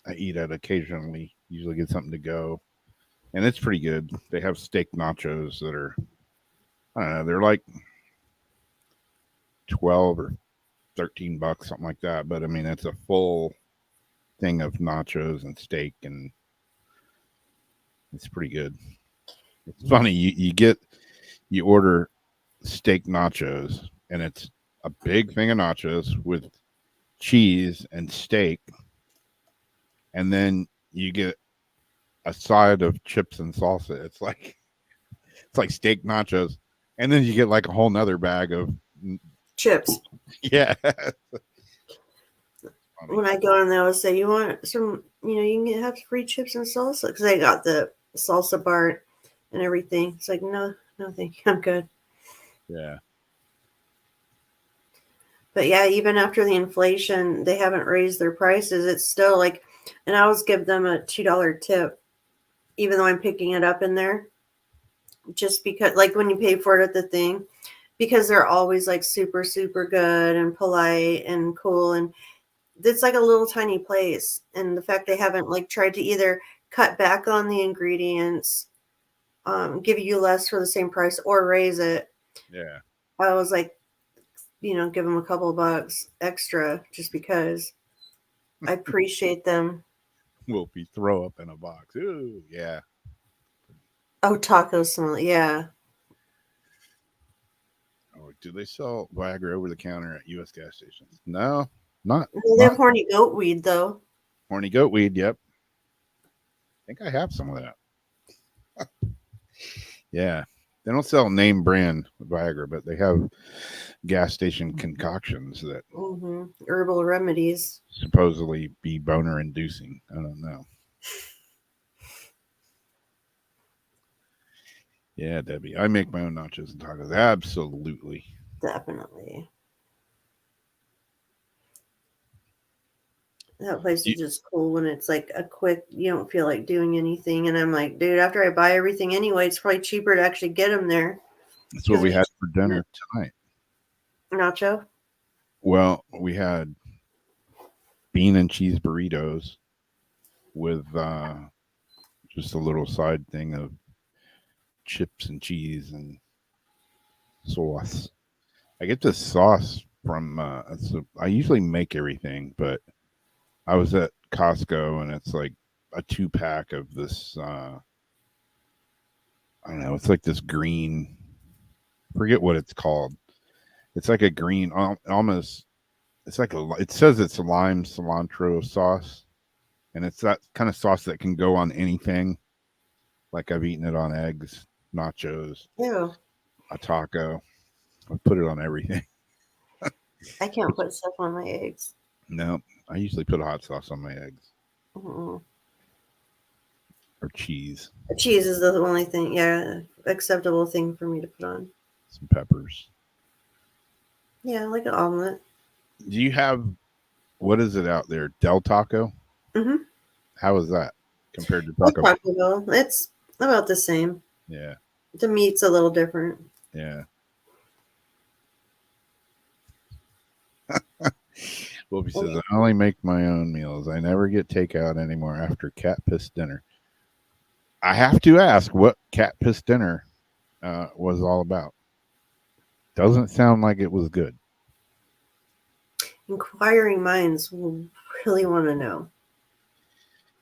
I eat at occasionally, usually get something to go. And it's pretty good. They have steak nachos that are, I don't know, they're like 12 or $13, something like that. But I mean, it's a full thing of nachos and steak, and it's pretty good. It's funny. You order steak nachos, and it's a big thing of nachos with cheese and steak, and then you get a side of chips and salsa. It's like steak nachos, and then you get like a whole nother bag of
Chips.
Yeah.
When I go in there, I'll say, "You want some? You can have free chips and salsa because I got the salsa bar and everything." It's like, no, thank you, I'm good.
Yeah.
But yeah, even after the inflation, they haven't raised their prices. It's still like, and I always give them a $2 tip, even though I'm picking it up in there, just because, like when you pay for it at the thing, because they're always like super, super good and polite and cool. And it's like a little tiny place. And the fact they haven't like tried to either cut back on the ingredients, give you less for the same price or raise it.
Yeah.
I was like, give them a couple of bucks extra just because I appreciate them.
will be throw up in a box. Ooh, yeah.
Oh, tacos smell. Yeah.
Oh, do they sell Viagra over the counter at U.S. gas stations? No, not
Well, they have horny goat weed though.
horny goat weed. Yep. I think I have some of that. Yeah. They don't sell name brand Viagra, but they have gas station concoctions that
Herbal remedies.
supposedly be boner inducing. I don't know. Yeah, Debbie. I make my own nachos and tacos. Absolutely.
Definitely. That place is just cool when it's like a quick, you don't feel like doing anything. And I'm like, dude, after I buy everything anyway, it's probably cheaper to actually get them there.
That's what we had for dinner tonight.
Nacho?
Well, we had bean and cheese burritos with just a little side thing of chips and cheese and sauce. I get this sauce from I usually make everything, but I was at Costco and it's like a 2-pack of this I don't know, it's like this green, forget what it's called. It's like a green almost, it's like it says it's a lime cilantro sauce, and it's that kind of sauce that can go on anything. Like I've eaten it on eggs, nachos,
Ew.
a taco. I put it on everything.
I can't put stuff on my eggs.
No, I usually put hot sauce on my eggs
Mm-mm.
or cheese,
Cheese is the only thing, yeah, acceptable thing for me to put on.
some peppers.
Yeah, like an omelet.
Do you have, what is it out there? Del Taco?
Mm-hmm.
How is that compared to
Like
Taco?
Taco Bell. It's about the same.
Yeah,
The meat's a little different.
yeah. Whoopi says, I only make my own meals. I never get takeout anymore after cat piss dinner. I have to ask what cat piss dinner was all about. Doesn't sound like it was good.
Inquiring minds will really want to know.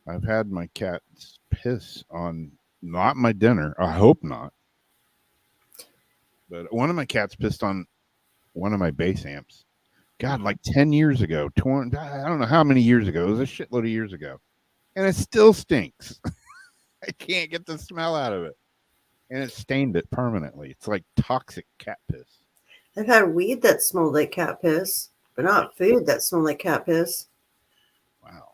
I've had my cat's piss on not my dinner. I hope not. But one of my cats pissed on one of my bass amps. God, like 10 years ago, I don't know how many years ago. It was a shitload of years ago. And it still stinks. I can't get the smell out of it. And it stained it permanently. It's like toxic cat piss.
I've had weed that smelled like cat piss, but not food that smelled like cat piss.
Wow.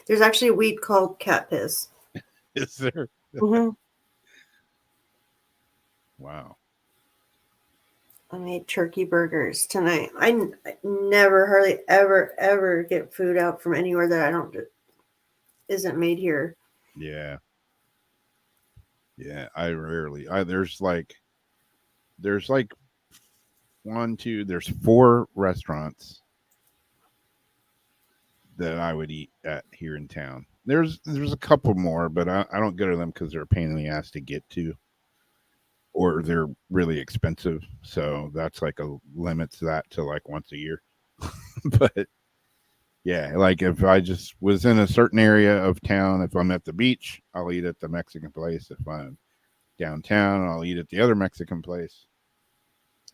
There's actually a weed called cat piss.
Is there?
Mm-hmm.
Wow.
I made turkey burgers tonight. I never, hardly ever get food out from anywhere that I don't isn't made here.
Yeah. Yeah, I rarely. There's like there's 4 restaurants that I would eat at here in town. There's a couple more, but I don't go to them because they're a pain in the ass to get to, or they're really expensive. So that's like limits that to like once a year. But yeah, like if I just was in a certain area of town, if I'm at the beach, I'll eat at the Mexican place. If I'm downtown, I'll eat at the other Mexican place.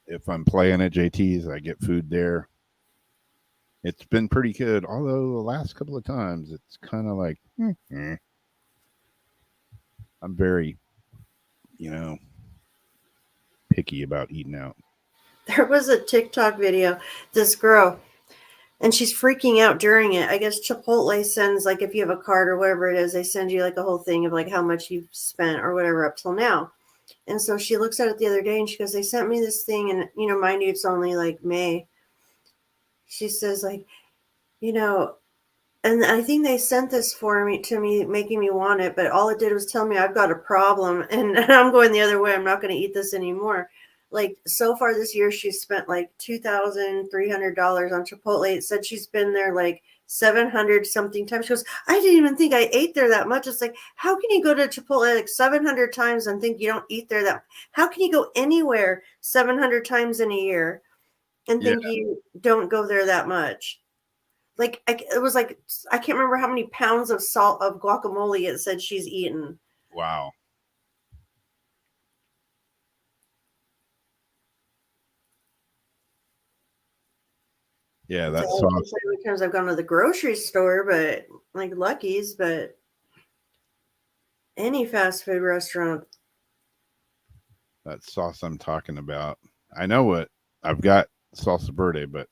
If I'm playing at JT's, I get food there. It's been pretty good, although the last couple of times it's kind of like, I'm very, picky about eating out.
There was a TikTok video, this girl, and she's freaking out during it. I guess Chipotle sends, like, if you have a card or whatever it is, they send you like a whole thing of like how much you've spent or whatever up till now. And so she looks at it the other day and she goes, they sent me this thing, and mind you, it's only like May. She says, like, and I think they sent this to me, making me want it, but all it did was tell me I've got a problem and I'm going the other way. I'm not going to eat this anymore. Like, so far this year, she's spent like $2,300 on Chipotle. It said she's been there like 700 something times. She goes, I didn't even think I ate there that much. It's like, how can you go to Chipotle like 700 times and think you don't eat there that? How can you go anywhere 700 times in a year and think you don't go there that much? Like it was like I can't remember how many pounds of salt of guacamole it said she's eaten.
Wow. Yeah, that
So,
sauce.
how many times I've gone to the grocery store, but like Lucky's, but any fast food restaurant.
That sauce I'm talking about. I know what I've got salsa verde, but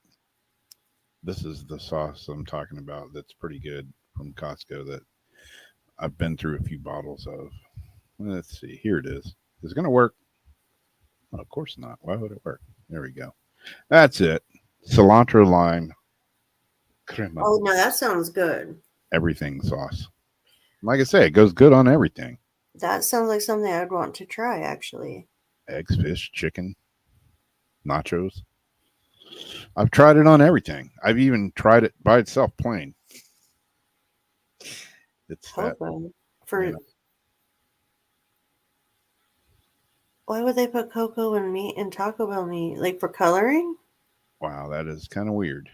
this is the sauce I'm talking about. That's pretty good from Costco that I've been through a few bottles of. Let's see. Here it is. Is it going to work? Well, of course not. Why would it work? There we go. That's it. Cilantro, lime, crema,
Oh no, that sounds good.
everything sauce. Like I say, it goes good on everything.
That sounds like something I'd want to try, actually.
Eggs, fish, chicken, nachos. I've tried it on everything. I've even tried it by itself plain. It's that.
Cocoa for.
Yeah.
Why would they put cocoa in meat in Taco Bell meat? Like for coloring?
Wow, that is kind of weird.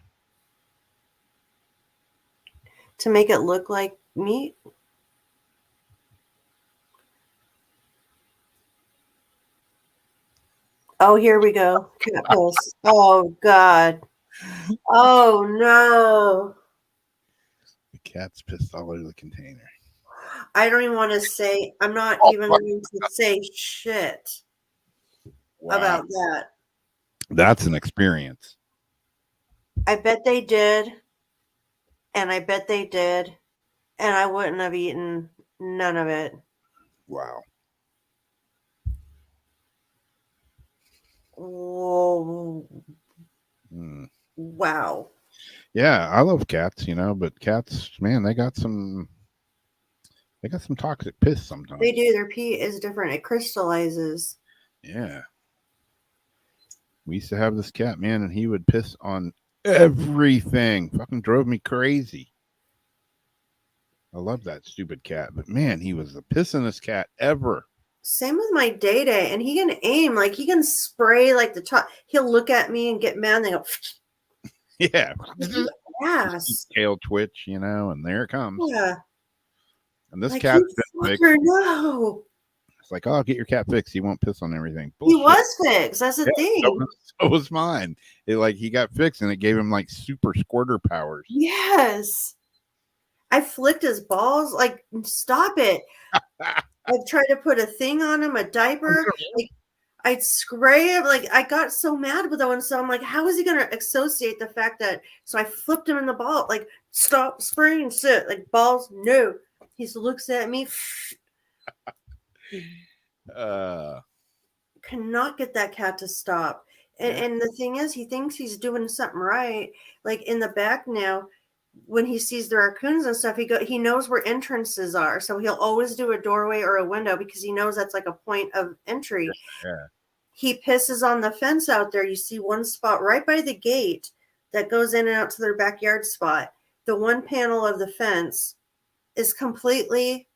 To make it look like meat? Oh, here we go. Cat piss. Oh, God. Oh, no.
The cat's pissed all over the container.
I don't even want to say, I'm not even going to say shit
Wow.
about that.
That's an experience.
I bet they did. And I bet they did. And I wouldn't have eaten none of it.
Wow.
Whoa.
Mm.
Wow.
Yeah, I love cats, but cats, man, they got some toxic piss sometimes.
They do. Their pee is different. It crystallizes.
Yeah. We used to have this cat, man, and he would piss on everything. Fucking drove me crazy. I love that stupid cat, but man, he was the pissingest cat ever.
Same with my Day-Day, and he can aim, like he can spray like the top. He'll look at me and get mad and they go,
Yeah.
yes.
Tail twitch, and there it comes.
Yeah.
And this
like,
cat's
you
been
fucker, no.
It's like, oh, get your cat fixed. He won't piss on everything.
He
Bullshit.
was fixed. That's the thing.
So was mine. He got fixed and it gave him like super squirter powers.
Yes. I flicked his balls. Like, stop it. I've tried to put a thing on him, a diaper. Like, I'd spray him. Like, I got so mad with that one. So I'm like, how is he going to associate the fact that? So I flipped him in the ball. Like, stop spraying, sit. Like, balls, no. He looks at me. Cannot get that cat to stop. And the thing is, he thinks he's doing something right. Like, in the back now, when he sees the raccoons and stuff, he knows where entrances are. So he'll always do a doorway or a window because he knows that's like a point of entry.
Yeah.
He pisses on the fence out there. You see one spot right by the gate that goes in and out to their backyard spot. The one panel of the fence is completely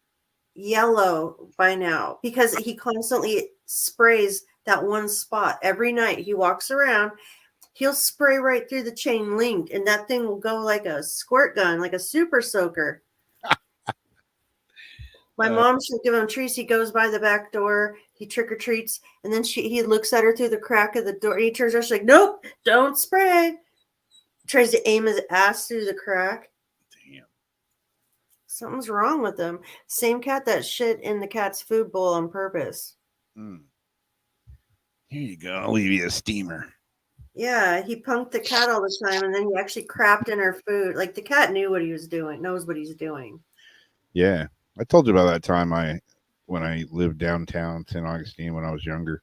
yellow by now because he constantly sprays that one spot. Every night he walks around, he'll spray right through the chain link, and that thing will go like a squirt gun, like a super soaker. My mom, she'll give him treats. He goes by the back door, he trick-or-treats, and then he looks at her through the crack of the door. He turns around, she's like, nope, don't spray. Tries to aim his ass through the crack.
Damn.
Something's wrong with him. Same cat that shit in the cat's food bowl on purpose.
Here you go. I'll leave you a steamer.
Yeah, he punked the cat all the time, and then he actually crapped in her food. Like, the cat knew what he was doing, knows what he's doing.
Yeah. I told you about that time when I lived downtown St. Augustine when I was younger.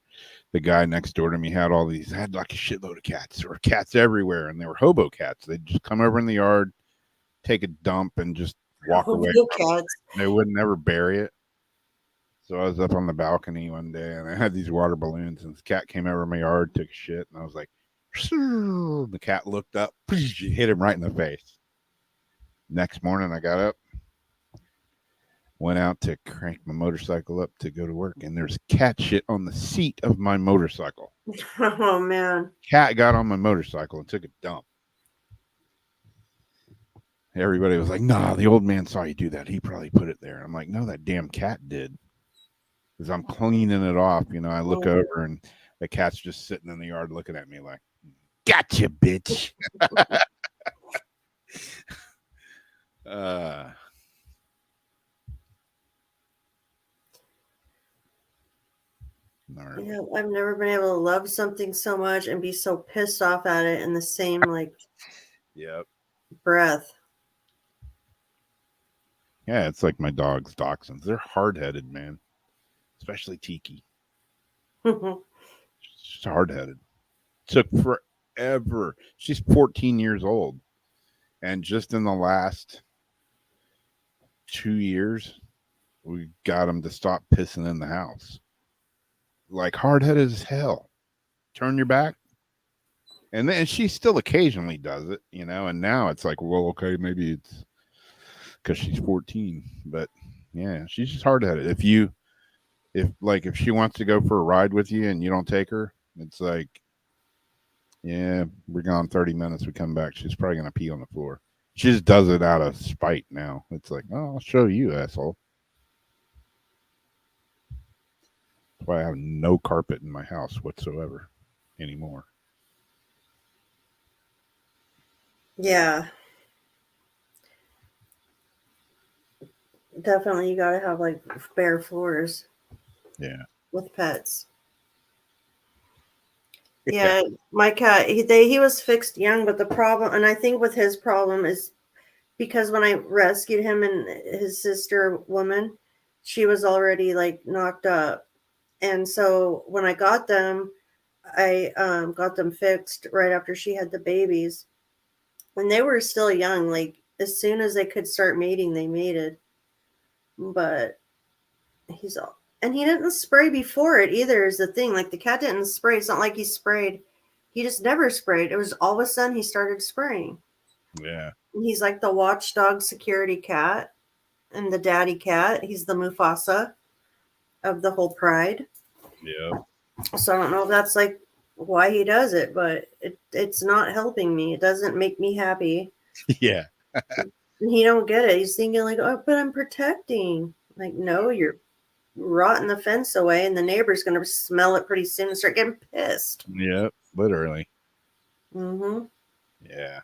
The guy next door to me had like a shitload of cats. There were cats everywhere, and they were hobo cats. They'd just come over in the yard, take a dump, and just walk away.
Cats.
They would never bury it. So I was up on the balcony one day, and I had these water balloons, and this cat came over my yard, took a shit, and I was like, the cat looked up, hit him right in the face. Next morning, I got up, went out to crank my motorcycle up to go to work, and there's cat shit on the seat of my motorcycle.
Oh, man.
Cat got on my motorcycle and took a dump. everybody was like, "Nah, the old man saw you do that. He probably put it there." I'm like, "No, that damn cat did." Because I'm cleaning it off. I look
Oh.
over and the cat's just sitting in the yard looking at me like, "Gotcha, bitch." uh, gnarly.
Yeah, I've never been able to love something so much and be so pissed off at it in the same like
Yep.
breath.
Yeah, it's like my dog's dachshunds. They're hard headed, man. Especially Tiki. She's hard headed. Took forever. She's 14 years old. And just in the last 2 years, we got him to stop pissing in the house. Like hard headed as hell. Turn your back. And then she still occasionally does it, and now it's like, well, okay, maybe it's because she's 14. But yeah, she's just hard headed. If she wants to go for a ride with you and you don't take her, it's like, yeah, we're gone 30 minutes. We come back. She's probably going to pee on the floor. She just does it out of spite now. It's like, oh, I'll show you, asshole. That's why I have no carpet in my house whatsoever anymore.
Yeah. Definitely, you gotta have like bare floors.
Yeah.
With pets. Yeah, my cat, he was fixed young, but the problem, and I think with his problem is because when I rescued him and his sister woman, she was already like knocked up. And so when I got them, I got them fixed right after she had the babies. When they were still young, like as soon as they could start mating, they mated. But he's all, and he didn't spray before it either, is the thing. Like the cat didn't spray. It's not like he sprayed. He just never sprayed. It was all of a sudden he started spraying.
Yeah.
And he's like the watchdog security cat and the daddy cat. He's the Mufasa of the whole pride.
Yeah.
So I don't know if that's like why he does it, but it's not helping me. It doesn't make me happy.
Yeah.
And he don't get it. He's thinking like, oh, but I'm protecting. Like, no, you're rotting the fence away, and the neighbor's gonna smell it pretty soon and start getting pissed.
Yep. Literally.
Mm-hmm.
Yeah.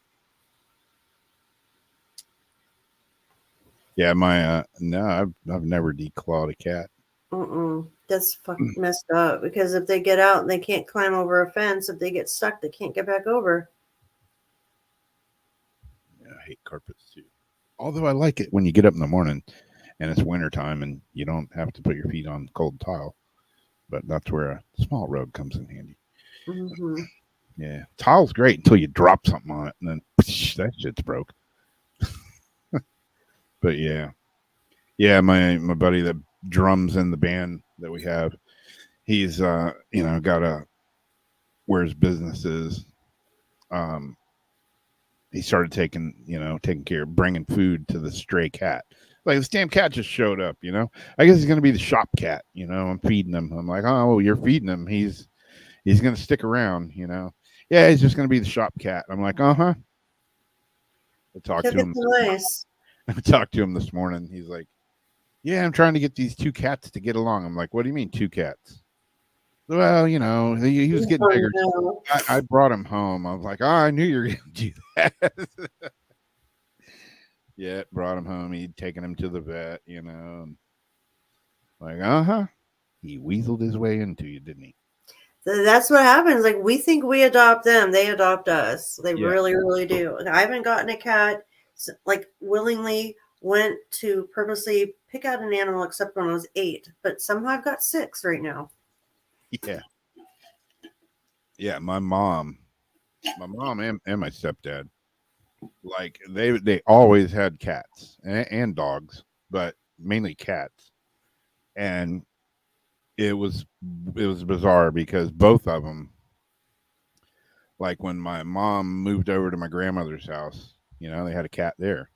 Yeah, my no, I've never declawed a cat.
That's fucking messed up, because if they get out and they can't climb over a fence, if they get stuck, they can't get back over.
Yeah, I hate carpets too. Although I like it when you get up in the morning and it's wintertime and you don't have to put your feet on cold tile. But that's where a small rug comes in handy.
Mm-hmm.
Yeah, tile's great until you drop something on it and then that shit's broke. But yeah, my buddy that drums in the band that we have, he's got where his business is. He started taking care of bringing food to the stray cat. Like this damn cat just showed up, I guess he's gonna be the shop cat, I'm feeding him. I'm like, oh, well, you're feeding him. He's gonna stick around, Yeah, he's just gonna be the shop cat. I'm like, uh-huh. I talked to him.
Nice.
I talked to him this morning. He's like, yeah, I'm trying to get these two cats to get along. I'm like, what do you mean two cats? Well, he was getting bigger.
No.
I brought him home. I was like, oh, I knew you were going to do that. Yeah, brought him home. He'd taken him to the vet, Like, uh-huh. He weaseled his way into you, didn't he?
That's what happens. Like, we think we adopt them. They adopt us. They
Yeah.
really, really do. I haven't gotten a cat, like, willingly went to purposely pick out an animal except when I was 8. But somehow I've got 6 right now.
Yeah. Yeah, my mom and my stepdad, like they always had cats and dogs, but mainly cats. And it was bizarre because both of them, like when my mom moved over to my grandmother's house, they had a cat there.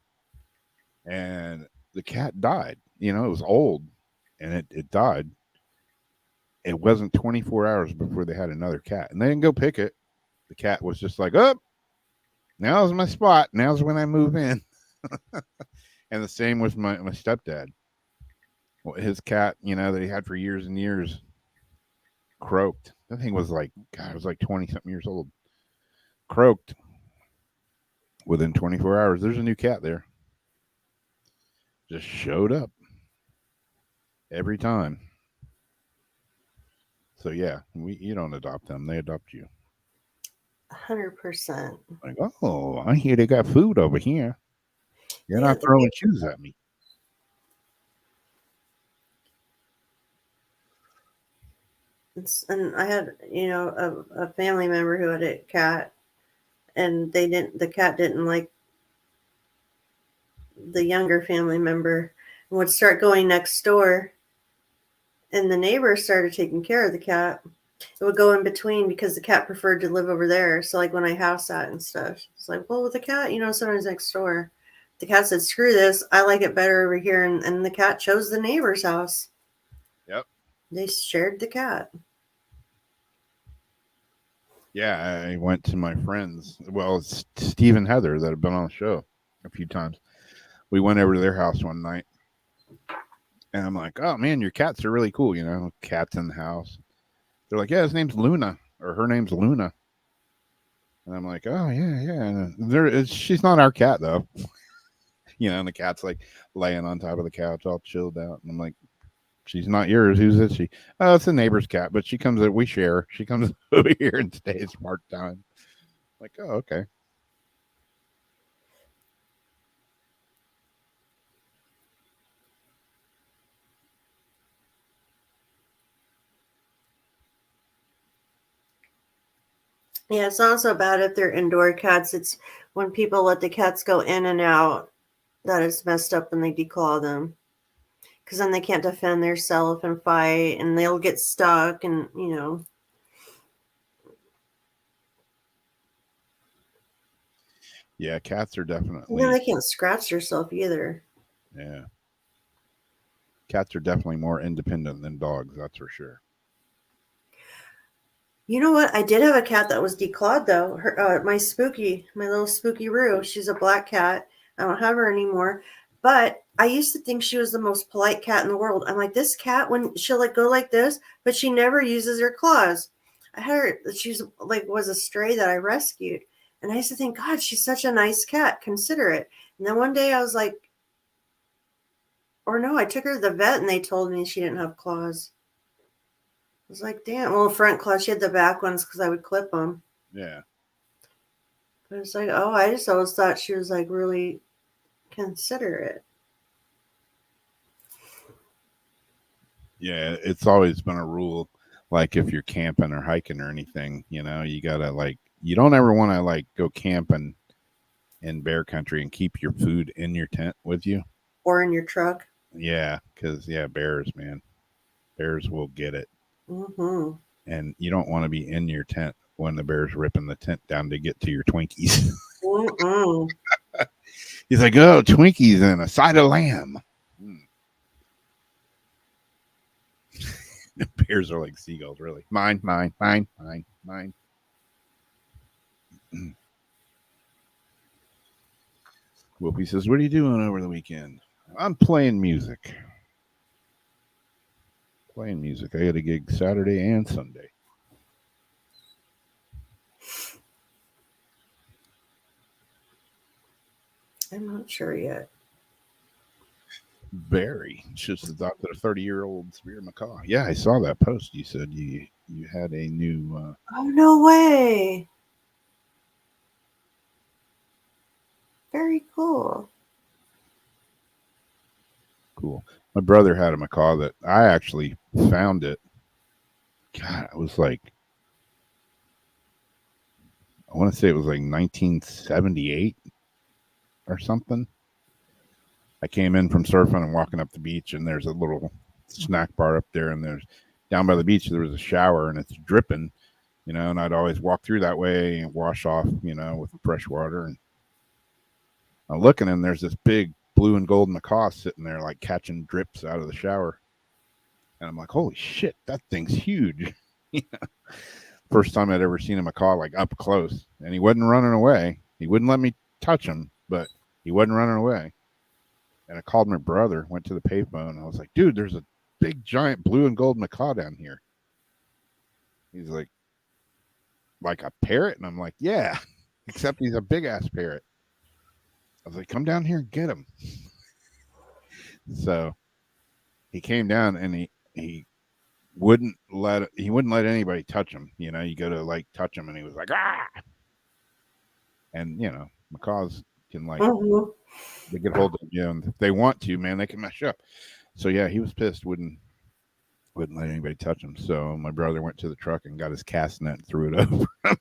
And the cat died. It was old and it died. It wasn't 24 hours before they had another cat, and they didn't go pick it. The cat was just like, oh, now's my spot. Now's when I move in. And the same with my stepdad. Well, his cat, that he had for years and years, croaked. That thing was like, God, it was like 20 something years old. Croaked within 24 hours. There's a new cat there. Just showed up every time. So yeah, you don't adopt them; they adopt you.
100%.
Like, oh, I hear they got food over here. You're not throwing shoes at me.
And I had, a family member who had a cat, and the cat didn't like the younger family member and would start going next door, and the neighbor started taking care of the cat. It would go in between because the cat preferred to live over there. So like when I house sat and stuff, it's like, well, with the cat, sometimes next door. The cat said, screw this. I like it better over here. And the cat chose the neighbor's house.
Yep.
They shared the cat.
Yeah, I went to my friends. Well, it's Steve and Heather that have been on the show a few times. We went over to their house one night. And I'm like, oh, man, your cats are really cool, cats in the house. They're like, yeah, his name's Luna, or her name's Luna. And I'm like, oh, yeah. She's not our cat, though. And the cat's like laying on top of the couch, all chilled out. And I'm like, she's not yours. Whose is she? Oh, it's a neighbor's cat, but we share. She comes over here and stays part time. Like, oh, okay.
Yeah, it's not so bad if they're indoor cats. It's when people let the cats go in and out that it's messed up when they declaw them. Because then they can't defend themselves and fight, and they'll get stuck, and,
Yeah, cats are definitely.
And then they can't scratch themselves either.
Yeah. Cats are definitely more independent than dogs, that's for sure.
You know what? I did have a cat that was declawed, though. My little Spooky Roo. She's a black cat. I don't have her anymore. But I used to think she was the most polite cat in the world. I'm like, this cat, when she'll go like this, but she never uses her claws. I had her, she's was a stray that I rescued. And I used to think, God, she's such a nice cat. Consider it. And then one day I was like, or no, I took her to the vet and they told me she didn't have claws. I was like, damn. Well, front claws. She had the back ones because I would clip them.
Yeah.
But it's like, oh, I just always thought she was really considerate.
Yeah, it's always been a rule. Like if you're camping or hiking or anything, you gotta you don't ever want to go camping in bear country and keep your food in your tent with you
or in your truck.
Yeah, because bears, man, bears will get it.
Mm-hmm.
And you don't want to be in your tent when the bear's ripping the tent down to get to your Twinkies. He's like, oh, Twinkies and a side of lamb. The bears are like seagulls, really. Mine. Whoopi says, what are you doing over the weekend? I'm playing music. I got a gig Saturday and Sunday.
I'm not sure yet.
Barry just adopted a 30-year-old Spear macaw. Yeah, I saw that post. You said you had a new.
Oh, no way! Very cool.
Cool. My brother had a macaw that I actually found it. God, it was I want to say it was 1978 or something. I came in from surfing and walking up the beach, and there's a little snack bar up there, and there's down by the beach, there was a shower, and it's dripping, and I'd always walk through that way and wash off, with fresh water. And I'm looking, and there's this big blue and gold macaw sitting there, catching drips out of the shower. And I'm like, holy shit, that thing's huge. First time I'd ever seen a macaw up close, and he wasn't running away. He wouldn't let me touch him, but He wasn't running away. And I called my brother, went to the payphone, and I was like, dude, there's a big giant blue and gold macaw down here. He's like a parrot? And I'm like, yeah, except he's a big ass parrot. I was like, come down here and get him. So he came down and he wouldn't let anybody touch him. You know, you go to like touch him and he was like, ah. And you know, macaws can like they get hold of you, and if they want to, man, they can mess you up. So yeah, he was pissed, wouldn't let anybody touch him. So my brother went to the truck and got his cast net and threw it over him.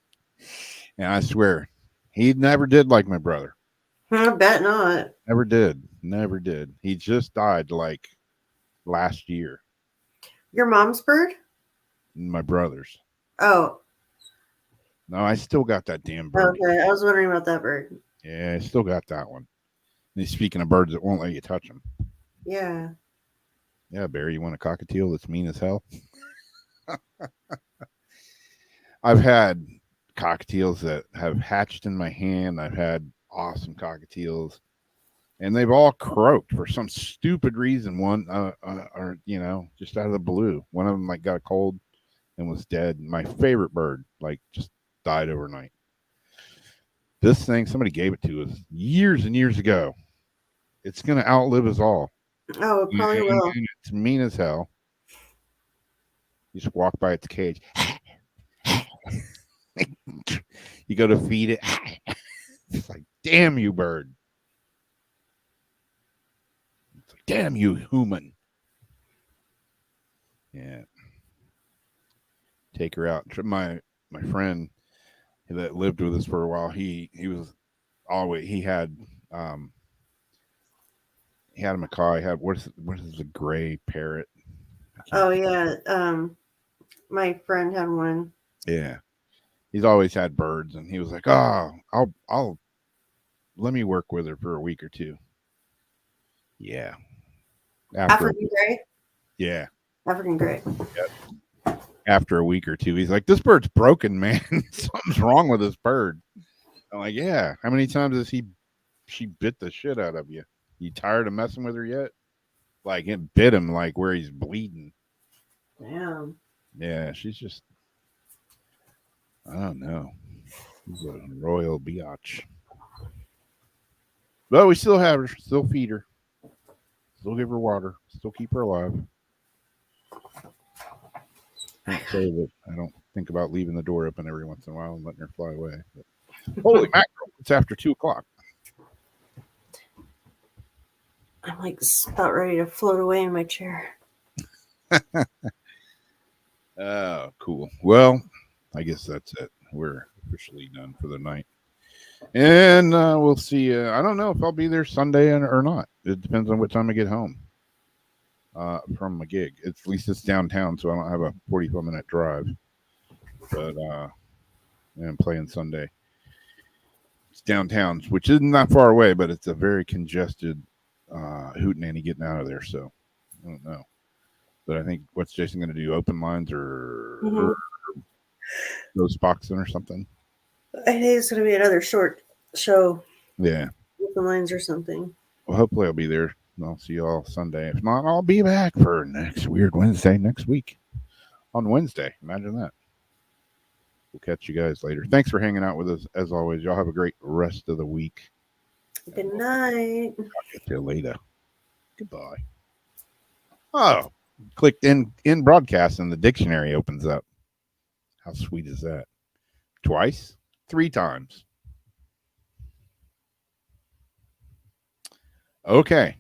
And I swear, he never did like my brother.
I bet not.
Never did. He just died like last year.
Your mom's bird?
My brother's.
Oh.
No, I still got that damn bird.
Okay, I was wondering about that bird.
Yeah, I still got that one. And speaking of birds that won't let you touch them.
Yeah.
Yeah, Barry, you want a cockatiel that's mean as hell? I've had cockatiels that have hatched in my hand. I've had awesome cockatiels, and they've all croaked for some stupid reason. One, or you know, just out of the blue. One of them like got a cold and was dead. My favorite bird, like, just died overnight. This thing, somebody gave it to us years and years ago. It's gonna outlive us all.
Oh, it probably will.
And it's mean as hell. You just walk by its cage. You go to feed it. It's like, damn you, bird. It's like, damn you, human. Yeah. Take her out. My friend that lived with us for a while, he was always, he had a macaw. He had, what is the gray parrot?
Oh yeah. My friend had one.
Yeah. He's always had birds, and he was like, oh, I'll let me work with her for a week or two. Yeah.
African gray?
Yeah.
African gray.
Yep. After a week or two, he's like, this bird's broken, man. Something's wrong with this bird. I'm like, yeah. How many times has she bit the shit out of you? You tired of messing with her yet? Like, it bit him like where he's bleeding.
Damn.
Yeah, she's just, I don't know. She's a royal biatch. But we still have her, still feed her, still give her water, still keep her alive. Can't say that I don't think about leaving the door open every once in a while and letting her fly away. But holy mackerel, it's after 2:00.
I'm like about ready to float away in my chair.
Oh, cool. Well, I guess that's it. We're officially done for the night. And we'll see. I don't know if I'll be there Sunday or not. It depends on what time I get home from my gig. At least it's downtown, so I don't have a 45-minute drive. But I'm playing Sunday. It's downtown, which isn't that far away, but it's a very congested hootenanny getting out of there. So I don't know. But I think, what's Jason going to do? Open lines or those boxing or something?
I think it's going to be another short show.
Yeah.
Open lines or something.
Well, hopefully I'll be there. I'll see you all Sunday. If not, I'll be back for next Weird Wednesday next week. On Wednesday. Imagine that. We'll catch you guys later. Thanks for hanging out with us, as always. Y'all have a great rest of the week.
Good night.
Talk to you later. Goodbye. Oh, clicked in broadcast and the dictionary opens up. How sweet is that? Twice? 3 times. Okay. Now